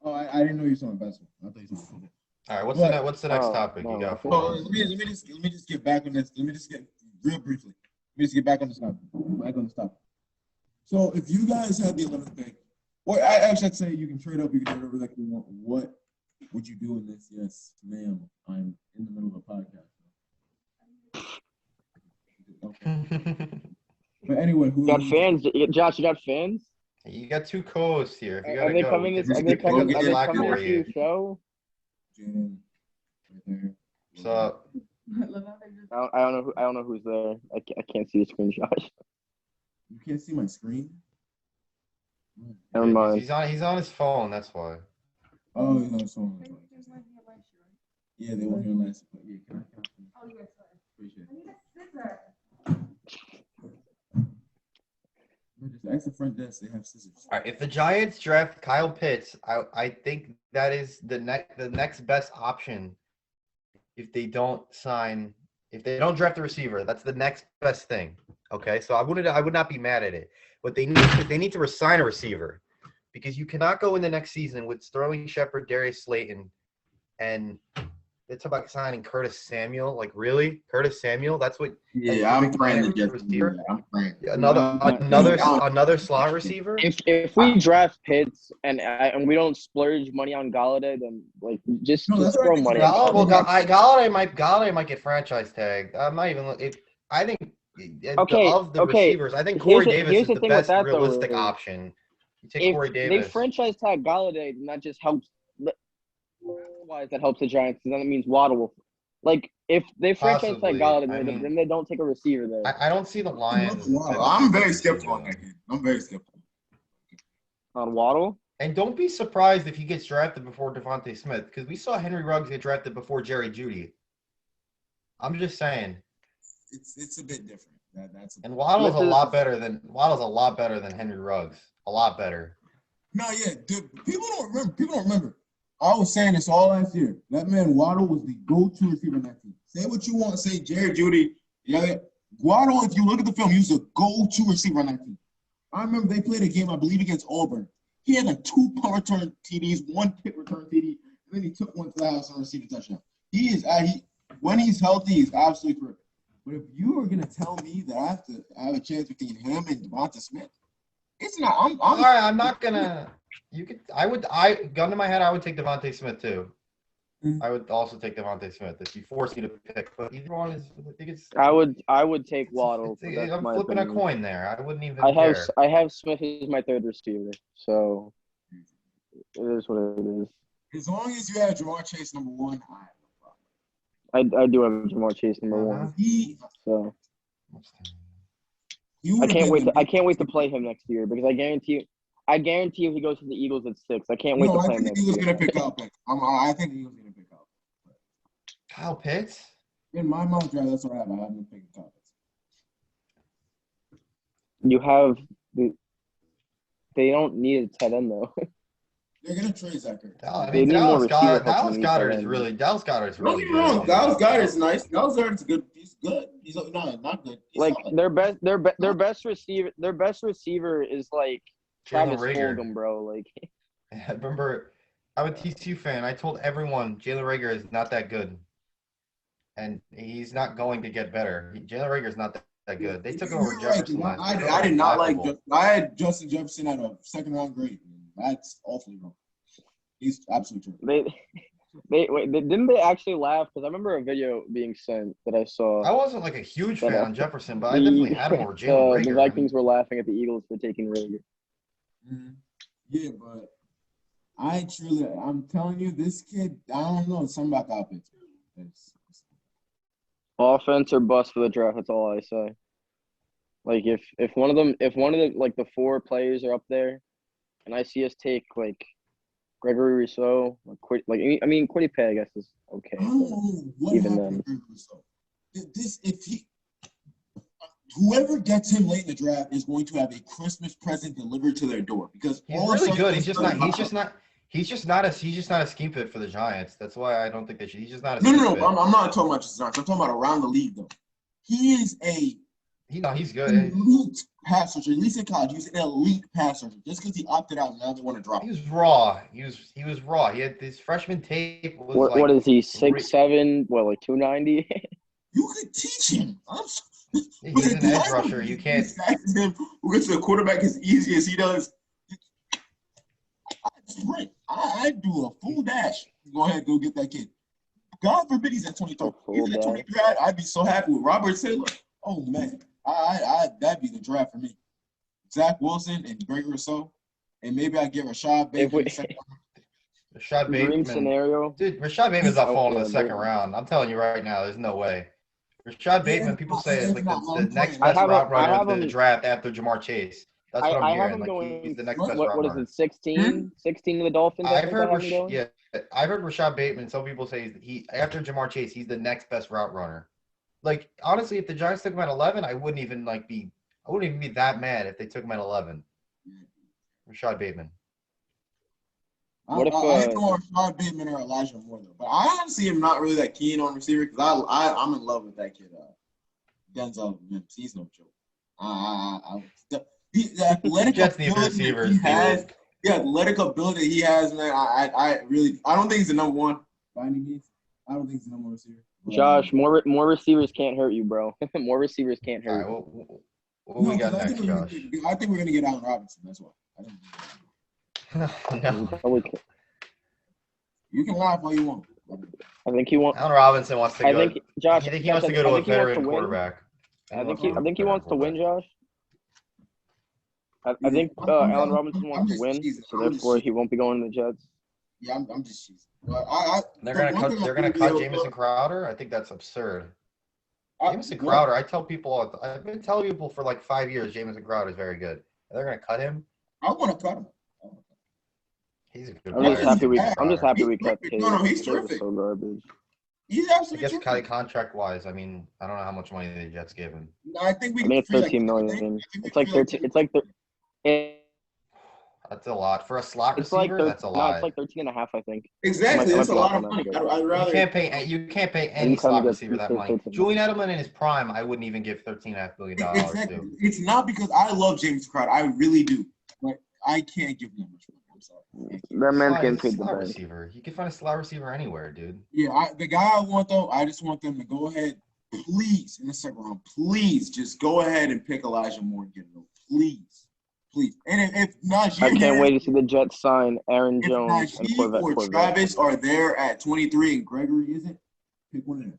Oh, I didn't know you were talking basketball. I thought you were talking football. All right, what's the next Oh, topic you no. got for Oh, us? let me just get back on this. Let me just get real briefly. Let me just get back on this topic. Back on this topic. So if you guys had the 11th pick, or I should say you can trade up, you can trade over like you want. What would you do in this? Yes, ma'am. I'm in the middle of a podcast. Okay. But anyway, who You got fans, Josh? You got fans? You got 2 co-hosts here. If you Are gotta they go, coming? we Are can they go coming? get Are they Slack coming for to your you. show? Jaden, right there. So I don't know who's there. I can't see the screen, Josh. You can't see my screen. Never mind. he's on his phone. That's why. Oh, he's on his phone. Yeah, they were here last. Yeah, can I appreciate it. Just ask the front desk. They have scissors. All right, if the Giants draft Kyle Pitts, I think that is the next best option. If they don't draft the receiver, that's the next best thing. Okay, so I would not be mad at it. But they need to resign a receiver because you cannot go in the next season with Sterling Shepard, Darius Slayton, and it's about signing Curtis Samuel. Like really, Curtis Samuel? That's what. Yeah, I'm praying to get receiver. I'm praying. Another slot receiver. If we draft Pitts and we don't splurge money on Galladay, then like just No, that's throw right. money. Galladay might get franchise tagged. I'm not even. I think of the receivers, I think Corey Davis is the best realistic option. You take Corey Davis. They franchise tag Galladay, and that just helps. Otherwise, that helps the Giants, because then it means Waddle will. Like if they franchise tag Possibly. Galladay, then they don't take a receiver there. I don't see the Lions. I'm very skeptical on that kid. I'm very skeptical. On Waddle? And don't be surprised if he gets drafted before Devontae Smith, because we saw Henry Ruggs get drafted before Jerry Jeudy. I'm just saying. It's a bit different. And Waddle's a lot better than Henry Ruggs. A lot better. No, yeah, dude, people don't remember. I was saying this all last year. That man Waddle was the go-to receiver in that team. Say what you want. Say Jerry Jeudy. Yeah, Waddle. If you look at the film, he was a go-to receiver on that team. I remember they played a game, I believe, against Auburn. He had like 2 punt return TDs, 1 kick return TD, and then he took one to the house and received a touchdown. He is when he's healthy, he's absolutely perfect. But if you are gonna tell me that I have a chance between him and Devonta Smith, it's not. All right, I'm not gonna. Gun to my head, I would take Devontae Smith too. I would also take Devontae Smith if you force me to pick. But either one is. I think it's. I would take Waddle. I'm flipping a coin there. I wouldn't even. I have Smith as my 3rd receiver, so it is what it is. As long as you have Ja'Marr Chase number 1, I do have Ja'Marr Chase number 1. So I can't wait to play him next year, because I guarantee you he goes to the Eagles at 6. I can't wait to play him next year. I think the Eagles going to pick up. I think the Eagles going to pick up. Kyle Pitts? In my mock draft, that's what I have. I haven't picked Kyle Pitts. You have they don't need a tight end though. They're going to trade Zach Ertz. Dallas Goedert is really Don't get me wrong. Dallas Goedert is nice. Dallas Goedert is a good piece. good. He's no, not good. He's Like solid. their best receiver is like Jalen Travis Reagor. Fulgham, bro. Like I remember, I'm a TCU fan. I told everyone Jalen Reagor is not that good, and he's not going to get better. Jalen Reagor is not that good. They took over You're Jefferson right. last year. I did not like. Laughable. I had Justin Jefferson at a second round grade. That's awfully wrong. He's absolutely true. didn't they actually laugh? Because I remember a video being sent that I saw. I wasn't like a huge But, fan on Jefferson, but I definitely had him over Jalen Reagor. The Vikings were laughing at the Eagles for taking Reagor. Mm-hmm. Yeah, but I'm telling you, this kid, I don't know, something about the offense. Offense or bust for the draft. That's all I say. Like if one of the like the 4 players are up there, and I see us take like Gregory Rousseau, Kwity Paye, I guess is okay. I don't know what Even happened to Gregory Rousseau. Whoever gets him late in the draft is going to have a Christmas present delivered to their door because He's all of a really sudden good. this He's just not a scheme fit for the Giants. That's why I don't think they should. He's just not a scheme fit. I'm not talking about just Giants. I'm talking about around the league though. He is He's good. elite pass rusher. At least in college, he was an elite pass rusher. Just because he opted out, now they want to drop He him. was raw. He was raw. He had his freshman tape. What is he? 6'7", what, like 290? You could teach him. He's an edge rusher. You can't. Him who gets to the quarterback as easy as he does. I do a full dash. Go ahead, go get that kid. God forbid he's at 23. He's at 23. I'd be so happy with Robert Taylor. Oh man, that'd be the draft for me. Zach Wilson and Gregory Rousseau, and maybe I get Rashad Bateman. Rashad Dream Bateman. scenario. Dude, Rashad Bateman's not falling in the second round. I'm telling you right now, there's no way. Rashad Bateman, people say, is like the next best route runner in the draft after Jamar Chase. That's what I'm hearing. Like, he's the next best route runner. What is it, 16 to the Dolphins? I've heard Rashad Bateman. Some people say he after Jamar Chase, he's the next best route runner. Like, honestly, if the Giants took him at 11, I wouldn't even be that mad if they took him at 11. Rashad Bateman. I don't know Rashad Bateman or Elijah Moore though, but I honestly am not really that keen on receiver because I'm in love with that kid, Denzel Mims. He's no joke. The athletic Jets need ability receivers. he has, the athletic ability he has, man. I don't think he's the number one by any means. I don't think he's the number one receiver. Josh, more receivers can't hurt you, bro. More receivers can't hurt you. What we got next, Josh? I think we're gonna get Allen Robinson. That's why. No. You can laugh all you want. I think he wants. Allen Robinson wants to go. I think Josh. I think he wants to go to a veteran quarterback. I think he wants to win, Josh. I think Allen Robinson wants to win, so therefore he won't be going to the Jets. Yeah, I'm just cheesing. They're gonna cut Jamison Crowder. I think that's absurd. Jamison Crowder. I've been telling people for like 5 years. Jamison Crowder is very good. They're gonna cut him. I want to cut him. He's a good I'm just happy we cut Tate. No, he's terrific. So garbage. He's absolutely terrific. Contract wise, I mean, I don't know how much money the Jets gave him. No, I think it's 13 million. It's like 13. It's like that's a lot for a slot receiver. That's a lot. No, it's like 13.5, I think. Exactly, that's a lot of money. I'd rather. You can't pay any slot receiver that money. Julian Edelman in his prime, I wouldn't even give $13.5 million exactly. to. It's not because I love James Crowder. I really do, but I can't give him that much money. I'm sorry. That man's getting paid the slot best. receiver. You can find a slot receiver anywhere, dude. Yeah, the guy I want though, I just want them to go ahead, please, in the second round, please just go ahead and pick Elijah Moore and get him. Please. And if Najee, I can't wait to see the Jets sign Aaron Jones and Najee or Travis are there at 23 and Gregory isn't, pick one of them.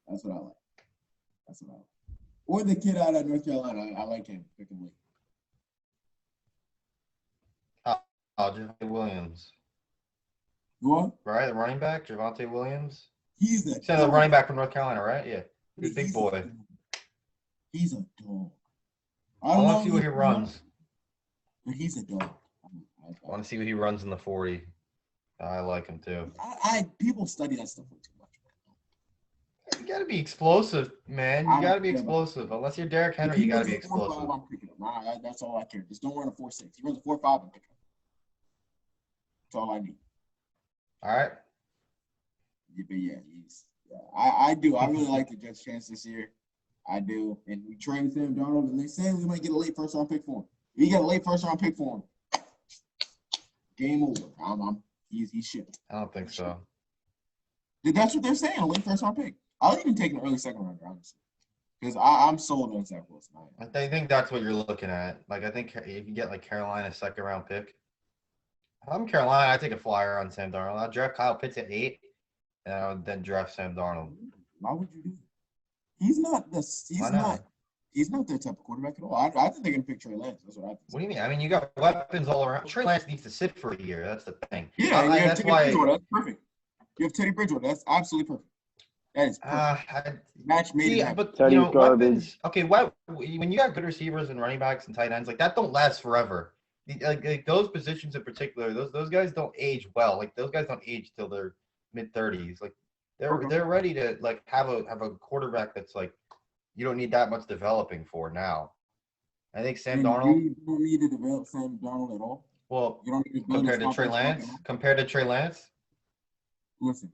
That's what I like. Or the kid out of North Carolina, I like him. Pick him late. Javonte Williams. What? Right, the running back, Javonte Williams. He's the running back from North Carolina, right? Yeah, he's a big boy. He's a dog. I want to see what he runs. But he's a dog. I want to see what he runs in the 40. I like him too. People study that stuff way too much. You got to be explosive, man. You got to be explosive. Unless you're Derrick Henry, you got to be explosive. I'm picking him. That's all I care. Just don't run a 4.6. He runs a 4.5 and pick him. That's all I need. All right. Yeah, but yeah, I do. I really like the Jets' chance this year. I do. And we trade Sam Darnold, and they say we might get a late first-round pick for him. If you get a late first-round pick for him, game over. He's shit. I don't think so. That's what they're saying, a late first-round pick. I'll even take an early second-rounder, honestly. Because I'm sold on Zach Wilson. I think that's what you're looking at. Like, I think if you get, like, Carolina second-round pick, if I'm Carolina, I take a flyer on Sam Darnold. I'll draft Kyle Pitts at 8, and I would then draft Sam Darnold. Why would you do that? He's not their type of quarterback at all. I think they're going to pick Trey Lance. That's what I think. What do you mean? I mean, you got weapons all around. Trey Lance needs to sit for a year. That's the thing. Yeah, and you have that's Teddy why. Bridgewater. That's perfect. You have Teddy Bridgewater. That's absolutely perfect. That is perfect. Match made. Yeah, but Teddy's garbage. weapons. Okay, when you got good receivers and running backs and tight ends, like that don't last forever. Like those positions in particular, those guys don't age well. Like those guys don't age till their mid-30s. Like they're ready to like have a quarterback that's like you don't need that much developing for now. I think Sam Darnold. You don't need to develop Sam Darnold at all. Well, you don't need to compared to Trey Lance. Listen,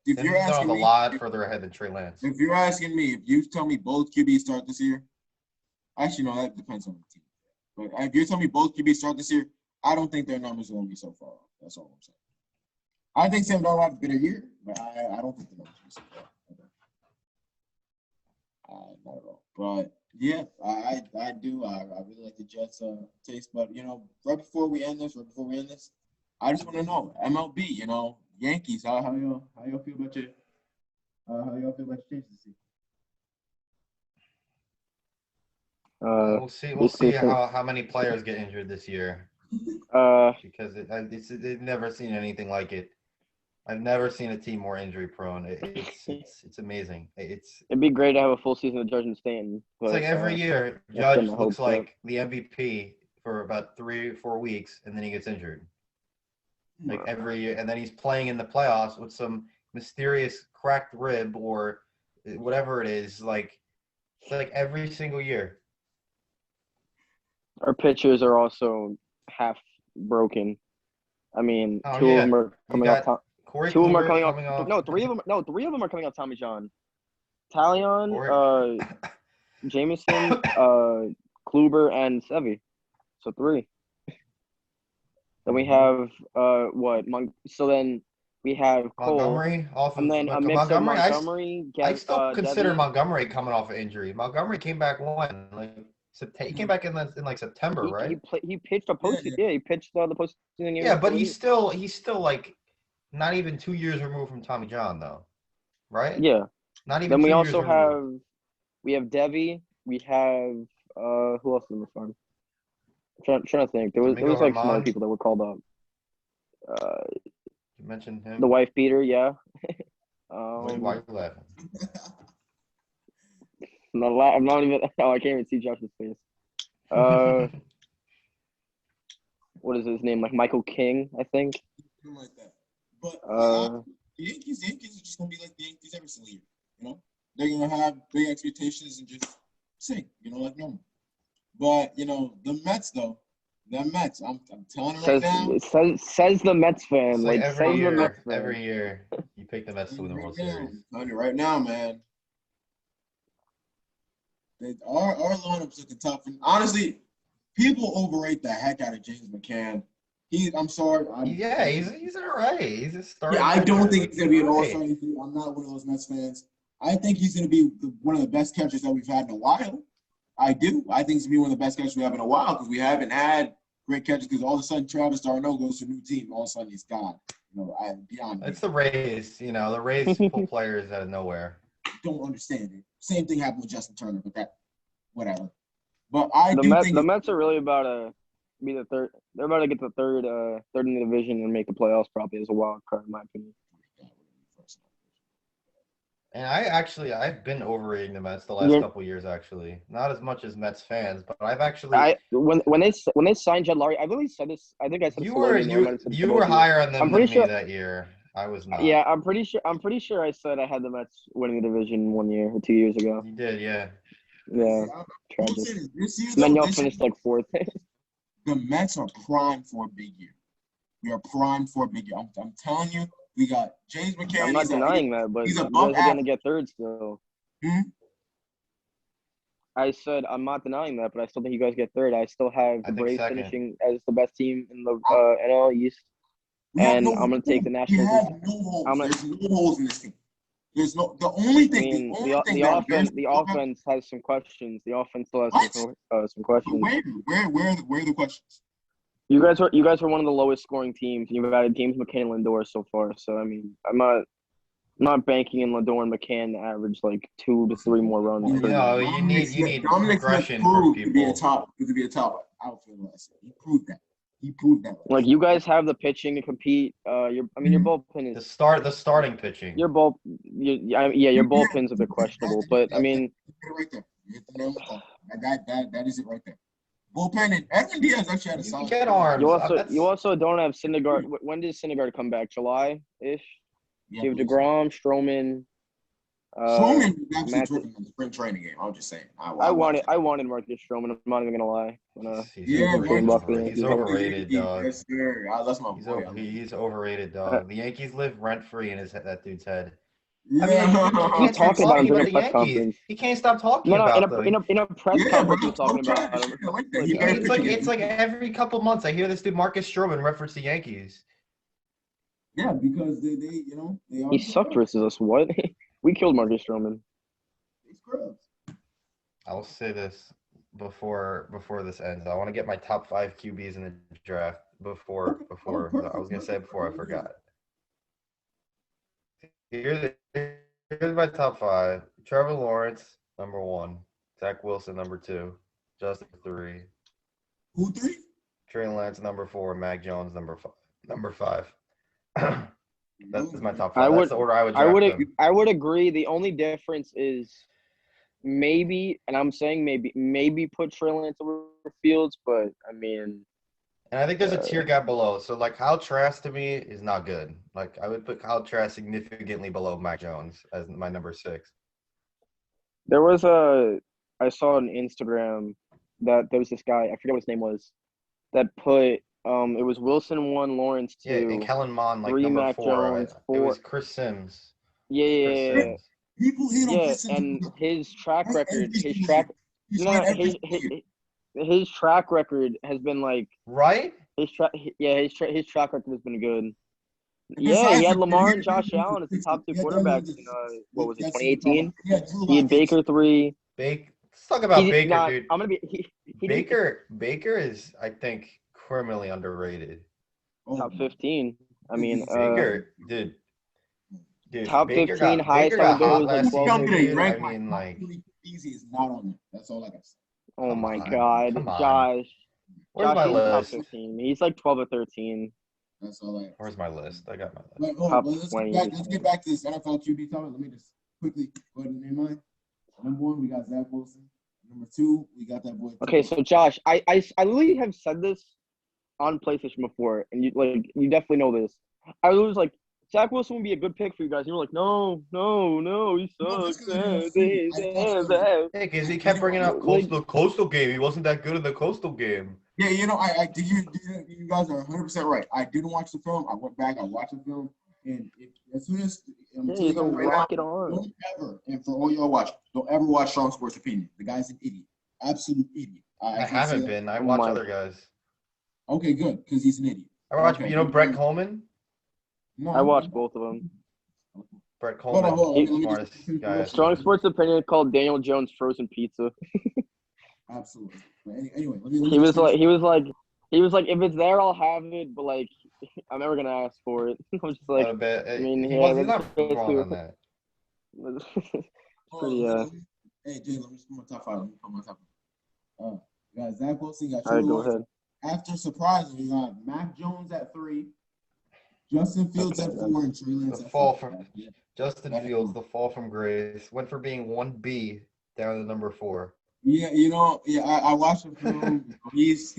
if Sam you're asking Darnold's me, a lot further ahead than Trey Lance. if you're asking me, if you tell me both QBs start this year, actually no, that depends on the team. But if you're telling me both QBs start this year, I don't think their numbers are going to be so far off. That's all I'm saying. I think Sam Darnold will have a better year, but I don't think the numbers will be so far off. Not at all. But yeah, I do. I really like the Jets taste. But right before we end this, I just want to know MLB. Yankees. How y'all feel about your chances this season? We'll see how many players get injured this year. Because they've never seen anything like it. I've never seen a team more injury prone. It's amazing. It'd be great to have a full season of Judge and Stanton. It's like every year, Judge looks like the MVP for about 3 or 4 weeks, and then he gets injured. Like every year, and then he's playing in the playoffs with some mysterious cracked rib or whatever it is. Like it's like every single year. Our pitchers are also half broken. I mean, two of them are coming off. Corey Two of them are Kluber coming off. No, three of them are coming off Tommy John. Talion, Jameson, Kluber, and Sevy. So 3. Then we have so then we have Cole, Montgomery off, and then a mix of Montgomery. I still consider Debbie. Montgomery coming off an injury. Montgomery came back when he came back in like September, right? He pitched a postseason. Yeah, he pitched the postseason game. Yeah, but he's still like not even 2 years removed from Tommy John though, right? Yeah. Not even. Then we 2 also years have removed. Debbie. We have who else in the farm? I'm trying to think. There was like some other people that were called up. You mentioned him. The wife beater, yeah. Why are you laughing? I'm not even. Oh, I can't even see Josh's face. What is his name? Like Michael King, I think. Something like that. But the Yankees are just gonna be like the Yankees every single year. They're gonna have big expectations and just sing, like normal. But the Mets though, I'm telling you right now. Says the Mets fan. Like every year, the Mets fan. every year you pick the Mets to win the World Series. I'm telling you right now, man. Our lineup's looking tough, and honestly, people overrate the heck out of James McCann. I'm sorry. He's all right. He's a starter. Yeah, I don't think he's gonna be an all-star. I'm not one of those Mets fans. I think he's gonna be one of the best catchers that we've had in a while. I do. I think he's gonna be one of the best catchers we have in a while because we haven't had great catchers. Because all of a sudden, Travis d'Arnaud goes to a new team. All of a sudden, he's gone. Beyond. It's the Rays. The Rays pull players out of nowhere. Don't understand it. Same thing happened with Justin Turner, but whatever. But the Mets are really about to be the third. They're about to get the third in the division and make the playoffs probably as a wild card, in my opinion. And I've been overrating the Mets the last couple of years, actually. Not as much as Mets fans, but I've actually. When they signed Jed Lowry, I really said this. I think I said you were higher on them than me that year. I was not. Yeah, I'm pretty sure I said I had the Mets winning the division 1 year or 2 years ago. You did, yeah. Yeah. Tragic. And then y'all finished like 4th. The Mets are primed for a big year. We are primed for a big year. I'm telling you, We got James McCann. I'm not denying that, but he's you above guys are gonna average. get third still. Hmm? I said I'm not denying that, but I still think you guys get third. I still have I the think Braves second. finishing as the best team in the NL East. We have And no I'm gonna take the holes. Nationals. We have no holes. I'm gonna- There's no holes in this team. There's no. The only I thing. mean, the only the thing that offense Bears- has some questions. The offense still has What? some questions. Where are the questions? You guys were one of the lowest scoring teams. You've added James McCann and Lindor so far. So I mean, I'm not banking in Lindor and McCann to average like 2 to 3 more runs. Yeah. per No, game. you need Dominic Smith progression from proved to be a people. top outfielder last year. He proved that. Like you guys have the pitching to compete. Your bullpen The is starting pitching. your bullpen's a bit questionable. But I mean, right there. You hit the nail on the head. That is it right there. Bullpen and Edwin Diaz actually had a You solid. can get arms. you also don't have Syndergaard. When does Syndergaard come back? July-ish. Yeah, You have DeGrom, Stroman. Stroman was Matt- actually tripping in the spring training game. I was just saying. I wanted Marcus Stroman. I'm not even gonna lie. Yeah, He's overrated, dog. Yes, sir. That's my boy. He's overrated, dog. The Yankees live rent free in that dude's head. Yeah. I mean, like, He's he can't talking stop about him talking during about a the press Yankees. conference. He can't stop talking No, about them. in a press Yeah, conference, bro. he's talking about him. I like that. Like, He Yeah, better it's like pitch it. every couple months I hear this dude Marcus Stroman reference the Yankees. Yeah, because they they are. He sucked versus us. What? We killed Marcus Stroman. They scrubs. I'll say this before this ends. I want to get my top 5 QBs in the draft before I was gonna say it before I forgot. Here's my top 5. Trevor Lawrence, number 1. Zach Wilson, number 2. Justin, 3. Who 3? Trey Lance, number 4. Mac Jones, number 5. That's my top 5. I would- That's the order I would draft them. I would agree. The only difference is maybe, and I'm saying maybe put Trey Lance over Fields, but I mean, And I think there's a tier gap below. So, like, Kyle Trask to me is not good. Like, I would put Kyle Trask significantly below Mac Jones as my number 6. there was I saw on Instagram that there was this guy, I forget what his name was, that put it was Wilson 1, Lawrence 2. Yeah, and Kellen Mond, like, 3 number Mac 4. Jones, It 4. was Chris Sims. Yeah. Chris Sims. People hate on Yeah, Chris Sims. and his track That's record, every his season. track, He's no, had every season. his track record has been like Right? his track record has been good. And Yeah, besides, he had like, Lamar and he- Josh Allen as the top 2 he had quarterbacks them- in what was it, that's 2018? Yeah, Drew He had Lock. Baker 3. Let's talk about Baker, dude. I'm gonna be he didn't Baker is, I think, criminally underrated. Oh, top 15. I mean, Baker, dude. top Baker 15, got, highest Baker got on goals, hot like last 12 season, maybe. dude. I mean, my like, easy is not on there. That's all I got to say. oh come my on, God, come on. Josh. Where's Josh, my he's top list? 15. He's like 12 or 13. That's all I got. Where's my list? I got my list. But, oh, Top well, let's 20. get back to this NFL QB topic. Let me just quickly go ahead and name mine. Number 1, we got Zach Wilson. Number 2, we got that boy. Okay, so Josh, I literally have said this on PlayStation before, and you definitely know this. I was like, Zach Wilson would be a good pick for you guys. And you were like, no, he sucks. Hey, because he kept bringing up coastal game. He wasn't that good in the coastal game. Yeah, you guys are 100% right. I didn't watch the film. I went back. I watched the film, and as soon as I'm telling you He's a right now, rocket on. don't ever, and for all y'all watch, don't ever watch Strong Sports Opinion. The guy's an idiot, absolute idiot. I can say haven't that. been. I Oh watch my- other guys. Okay, good, because he's an idiot. I watch, Okay. Brett Coleman? No, I watched both of them. Brett Hold Coleman, on, hold on. Let me smartest just- guy. Strong Sports Opinion called Daniel Jones frozen pizza. Absolutely. But anyway, let me He was just like, finish. if it's there, I'll have it, but like, I'm never gonna ask for it. I'm just like, Not a bit. I mean, he's yeah, not that's wrong on that. it's Oh, pretty. Hey, Jay, let me just put my top 5. Let me put my top 5. You got Zach Wilson. You got All right, Trevor go Lawrence. ahead. After surprising, you got Mac Jones at 3, Justin Fields at 4, and Trey Lance The at fall 5. from Justin Fields, the fall from grace, went from being 1B down to number 4. Yeah, I watched him film. He's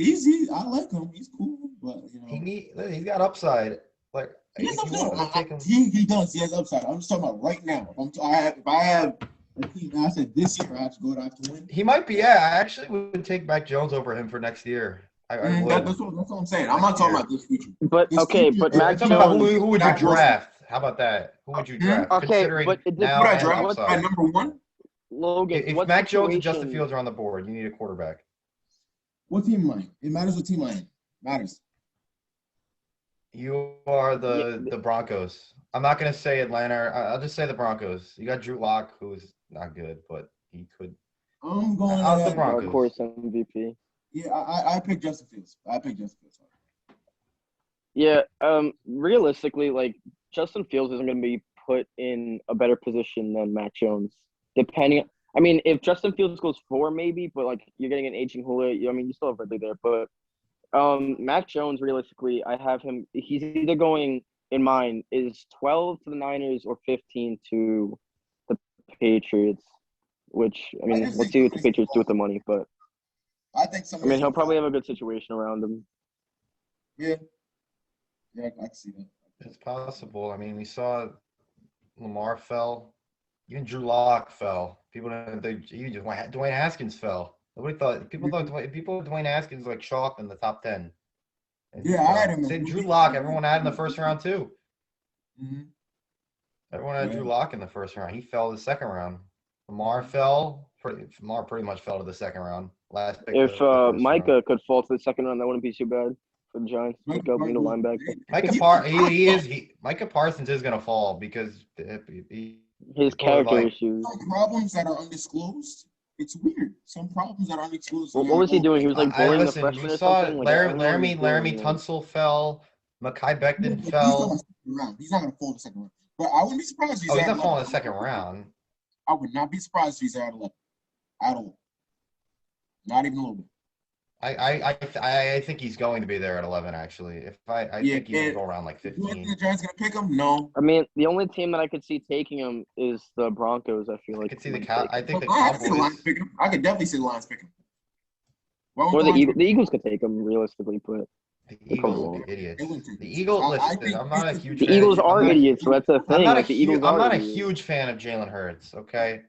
I like him. He's cool, but He's got upside. Like, he if has you want to take him, upside. He does. He has upside. I'm just talking about right now. If I have a team, I said this year I have to go. I have to win. he might be. Yeah, I actually would take Mac Jones over him for next year. I would. That's what I'm saying. I'm not talking about this future. But This okay, future- but I'm Mac I'm talking about Jones. who would you Zach Wilson. draft? How about that? Who would you Hmm? draft? Okay, Considering but it now Would I and draft what's at upside. number one? Logan, If what Mac Jones and Justin situation- Fields are on the board, you need a quarterback. What team am I? It matters what team I am. Matters. You are Yeah, the Broncos. I'm not gonna say Atlanta. I'll just say the Broncos. You got Drew Lock, who's not good, but he could. I'm going I'll the to that. Broncos. Dark horse MVP. Yeah, I picked Justin Fields. I picked Justin Fields. Yeah, realistically, like Justin Fields isn't going to be put in a better position than Mac Jones. Depending, I mean, if Justin Fields goes 4, maybe, but like you're getting an aging Julio. I mean, you still have Ridley there, but Mac Jones, realistically, I have him. He's either going in mine is 12 to the Niners or 15 to the Patriots. Which I mean, let's see what the Patriots do with the money, but I think I somebody. mean, he'll probably have a good situation around him. Yeah. Yeah, I can see that. It's possible. I mean, we saw Lamar fell. Even Drew Lock fell. People didn't think even Dwayne Haskins fell. Nobody thought people thought Dwayne Haskins like chalk in the top 10. And, Yeah, I had him. Say Drew Lock, everyone had in the first round too. Mm-hmm. Everyone had Yeah. Drew Lock in the first round. He fell the second round. Lamar fell. Lamar pretty much fell to the second round. Last pick. If of the first Micah round. could fall to the second round, that wouldn't be too bad for the Giants. Micah being a linebacker. Micah Parsons is gonna fall because His people are character like- issues. Some problems that are undisclosed. It's weird. Some problems that are undisclosed. What was he doing? He was like bullying the listen, freshman we or saw something. Like, I don't know what he was Laramie doing, Tunsil fell. Makai Becton He's fell. not He's not going to fall the second round. But I wouldn't be surprised if he's Oh, he's at not falling 11. the second round. I would not be surprised if he's at 11. At all. Not even a little bit. I think he's going to be there at 11. Actually, if I Yeah, think he's gonna and- go around like Do you think 15. the Giants going to pick him? No. I mean, the only team that I could see taking him is the Broncos. I feel I like could see the would cow. take I him. think the I could see the Lions Cowboys. pick him. I could definitely see the Lions pick him. Why Or won't the Lions Eagles. The Eagles could take him realistically, but The They Eagles probably would be idiots. They wouldn't take The him. Eagles. I Listen, think I'm not a this- huge. the fan Eagles of, are I'm not a- idiots. So that's the thing. I'm not a Like, the Eagles I'm are not a idiots. huge fan of Jalen Hurts. Okay,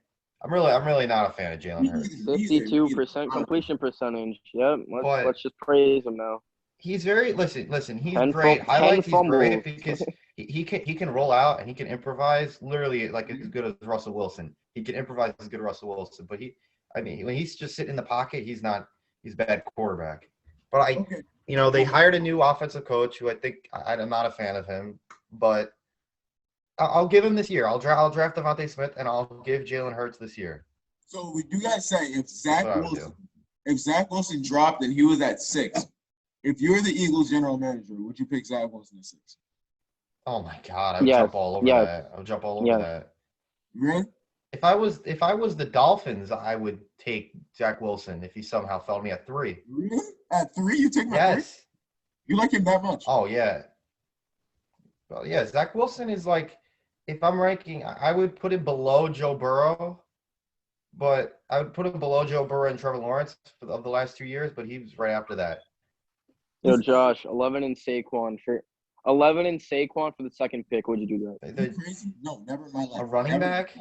I'm really not a fan of Jalen Hurts. 52% completion percentage. Yep. But- Let's just praise him now. He's very listen. He's 10 great. fum- Highlights. 10 He's great fumbles. because he can roll out and he can improvise. Literally, like as good as Russell Wilson. He can improvise as good as Russell Wilson. But when he's just sitting in the pocket, he's a bad quarterback. But Okay. they hired a new offensive coach who I think I'm not a fan of him. But I'll give him this year. I'll draft Devontae Smith and I'll give Jalen Hurts this year. So would you guys say if That's what I would Zach Wilson dropped and he was at 6, if you're the Eagles general manager, would you pick Zach Wilson at 6? Oh my God, I would Yes, jump all over yes, that. I would jump all over yes. that. Really? If I was the Dolphins, I would take Zach Wilson if he somehow fell to me at 3. Really? At 3, you take him at 3? Yes. You like him that much? Oh yeah. Well, yeah. Zach Wilson is like, if I'm ranking, I would put him below Joe Burrow, but I would put him below Joe Burrow and Trevor Lawrence of the last 2 years. But he was right after that. Yo, Josh, 11 and Saquon for the second pick. Would you do that? Are you crazy? No, never in my life. A running Never. back?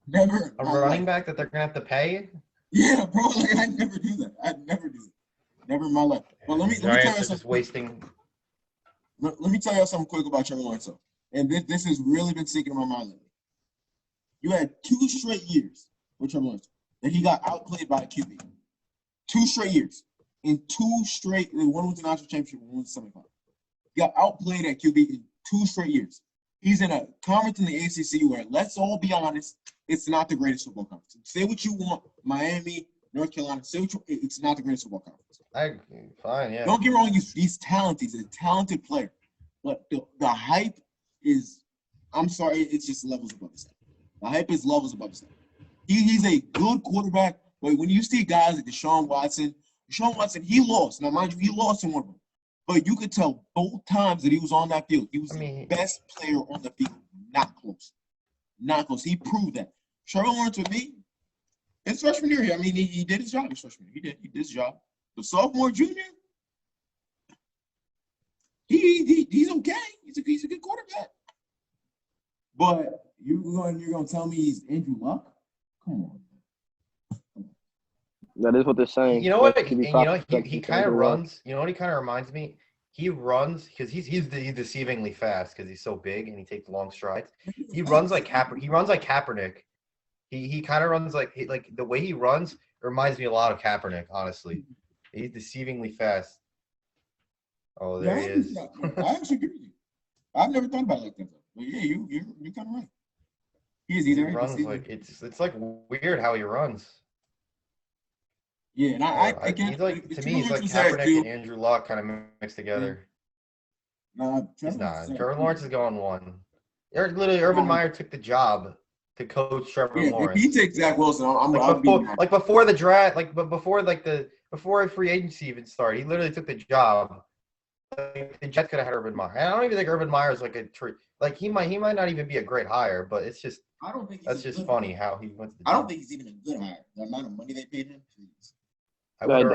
Never. in A my running life. back that they're gonna have to pay. Yeah, bro. Like, I'd never do that. I'd never do that. Never in my life. Well, let me tell you Giants are just something. wasting. Let me tell you something quick about Trevor Lawrence. Though. And this has really been sinking in my mind lately. You had 2 straight years with Trevor Lawrence that he got outplayed by a QB. 2 straight years. In 2 straight, one was the national championship, one was the semifinal. He got outplayed at QB in 2 straight years. He's in a conference in the ACC where, let's all be honest, it's not the greatest football conference. Say what you want, Miami, North Carolina. Say what it's not the greatest football conference. Fine, yeah. Don't get me wrong, he's talented. He's a talented player. But the hype is, I'm sorry, it's just levels above his head. The hype is levels above his head. He's a good quarterback, but when you see guys like Deshaun Watson, he lost. Now, mind you, he lost in one of them. But you could tell both times that he was on that field, he was the best player on the field. Not close. Not close. He proved that. Trevor Lawrence with me, his freshman year, I mean, he did his job his freshman year. He did his job. The sophomore, junior, he's okay. He's a good quarterback. But you're gonna tell me he's Andrew Luck? Come on. That is what they're saying. You know what? That could be He prospect kind of Andrew Luck. runs. You know what he kind of reminds me? he runs because he's deceivingly fast because he's so big and he takes long strides. He runs like Kaepernick. He kind of runs like the way he runs reminds me a lot of Kaepernick. Honestly, he's deceivingly fast. Oh, there he is. I actually agree with you. I've never thought about it like that though. But yeah, you're kind of right. He's He very runs deceiving. like it's like weird how he runs. Yeah, and I can't. He's like it's to me he's like Lawrence is there, Kaepernick too. and Andrew Luck kind of mixed together. Nah, He's Trevor not. Lawrence is there, Trevor too. Lawrence is going one. Literally, Urban Meyer took the job to coach Trevor Yeah, if Lawrence. he takes Zach Wilson, I'll be mad. Before the draft, before free agency even started, he literally took the job. Like, the Jets could have had Urban Meyer. And I don't even think Urban Meyer is like a tree. Like he might not even be a great hire, but it's just I don't think that's just funny how he went to the I job. don't think he's even a good hire. The amount of money they paid him, please. I would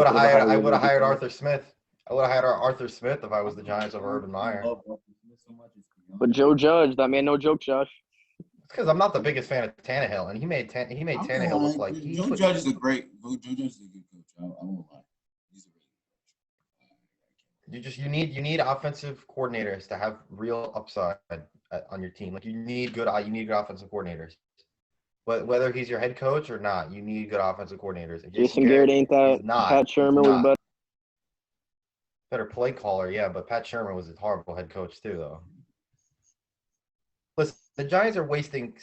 have hired Arthur Smith. I would have hired Arthur Smith if I was the Giants over Urban Meyer. But Joe Judge, that man, no joke, Josh. It's because I'm not the biggest fan of Tannehill, and he made Tannehill look like Joe Judge is a good coach. I won't lie. He's a really good coach. You need offensive coordinators to have real upside on your team. Like you need good offensive coordinators. But whether he's your head coach or not, you need good offensive coordinators. And Jason Garrett ain't that. Pat Shermer was better play caller, yeah, but Pat Shermer was a horrible head coach too, though. Listen, the Giants are wasting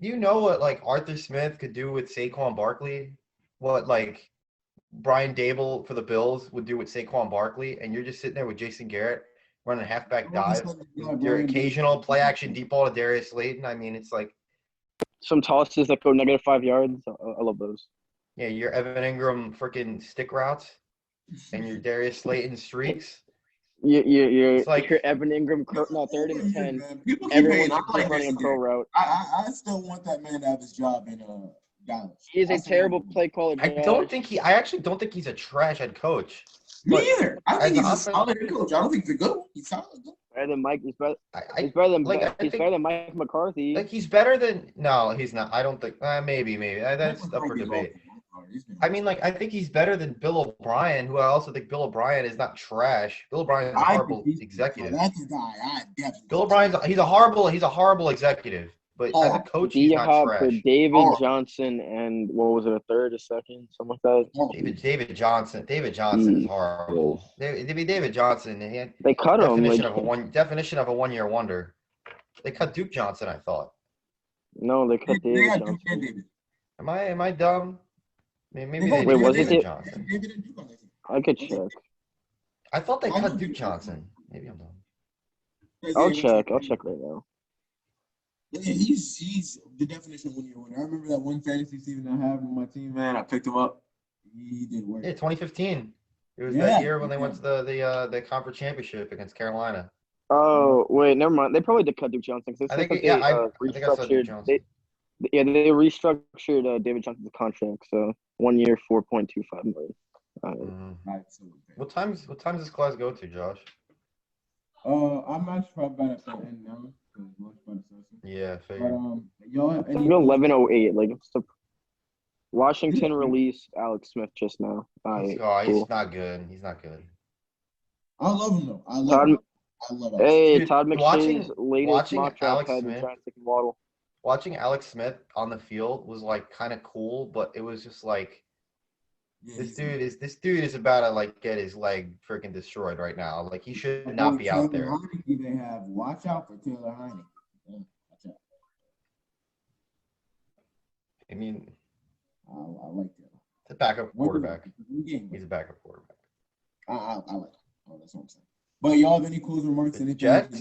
you know what like Arthur Smith could do with Saquon Barkley? What like Brian Dable for the Bills would do with Saquon Barkley, and you're just sitting there with Jason Garrett running a halfback dive, your occasional play action deep ball to Darius Slayton. I mean, it's like some tosses that go -5 yards. I love those. Yeah, your Evan Ingram freaking stick routes and your Darius Slayton streaks. You're like your Evan Ingram, 3rd and 10. Everyone's running a pro route. I still want that man to have his job in Dallas. He is a terrible play caller. I actually don't think he's a trash head coach. Me either. I think he's a solid head coach. I don't think he's a good one. He's solid. Better than Mike. He's better than Mike McCarthy. Like he's better than no, he's not. I don't think. Maybe. That's up for debate. I mean, like I think he's better than Bill O'Brien, who I also think Bill O'Brien is not trash. Bill O'Brien is a horrible executive. That's the guy. Bill O'Brien's he's a horrible executive. But as a coach, he's not trash. David Johnson and what was it, a third, a second, something like that? David Johnson is horrible. David Johnson. They cut him. Definition of a 1-year wonder. They cut Duke Johnson, I thought. No, they cut David Johnson. Am I dumb? Maybe Wait, was it David Johnson? I could check. I thought they cut Duke Johnson. Maybe I'm dumb. I'll check right now. Yeah, he's the definition of 1-year wonder. I remember that one fantasy season I had with my team, man. I picked him up. He did work. Yeah, 2015. It was that year when they went to the conference championship against Carolina. Oh wait, never mind. They probably did cut Duke Johnson because I think I saw Duke Johnson. They restructured David Johnson's contract, so 1 year, $4.25 million. What times does this class go to, Josh? I'm actually probably about at the end now. Yeah, figured. Y'all, 11:08. Like Washington released Alex Smith just now. He's not good. He's not good. I love him though. I love him. Hey, Dude, Todd McShay's latest mock draft had Smith, Waddle. Watching Alex Smith on the field was like kind of cool, but it was just like this dude is about to like get his leg freaking destroyed right now. Like he should not be out there. They have watch out for Taylor Heineke. Yeah, watch out. I mean, I like that. It's a backup quarterback. He's a backup quarterback. I like it. Oh, that's what I'm saying. But y'all have any closing remarks? Jets?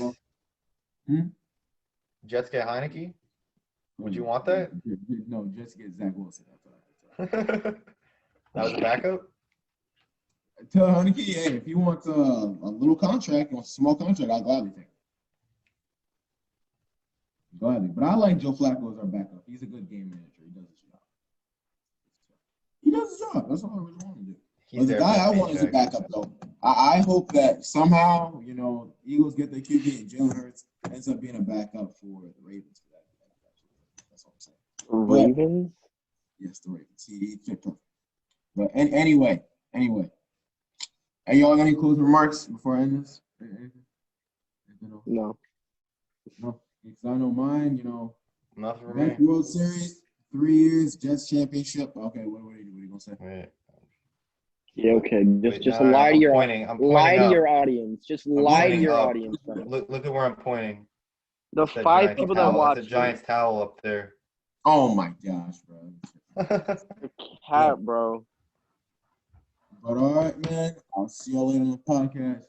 Jets get Heineke? Would you want that? No, Jets get Zach Wilson. That was a backup? Tell Heineke, hey, if you want a little contract, you want a small contract, I'll gladly take it. Gladly. But I like Joe Flacco as our backup. He's a good game manager. He does his job. That's all I really want to do. The guy I want as a backup, though. I hope that somehow, Eagles get their QB and Jalen Hurts ends up being a backup for the Ravens. That's all I'm saying. Ravens? Yes, the Ravens. He fit perfect. But anyway. Hey, y'all got any closing remarks before I end this? Anything? No. No. Because I know mine, Nothing for me. Back World Series, 3 years, Jets championship. Okay, what are you gonna say? Wait. Yeah, okay. Just No, lie to I'm your pointing. I'm lie pointing to up. your audience. Just I'm lie to pointing your up. audience. Bro. Look at where I'm pointing. The That 5 Giants people that towel. watch That's a Giants towel up there. Oh my gosh, bro. the cat, bro. But all right, man. I'll see y'all later on the podcast.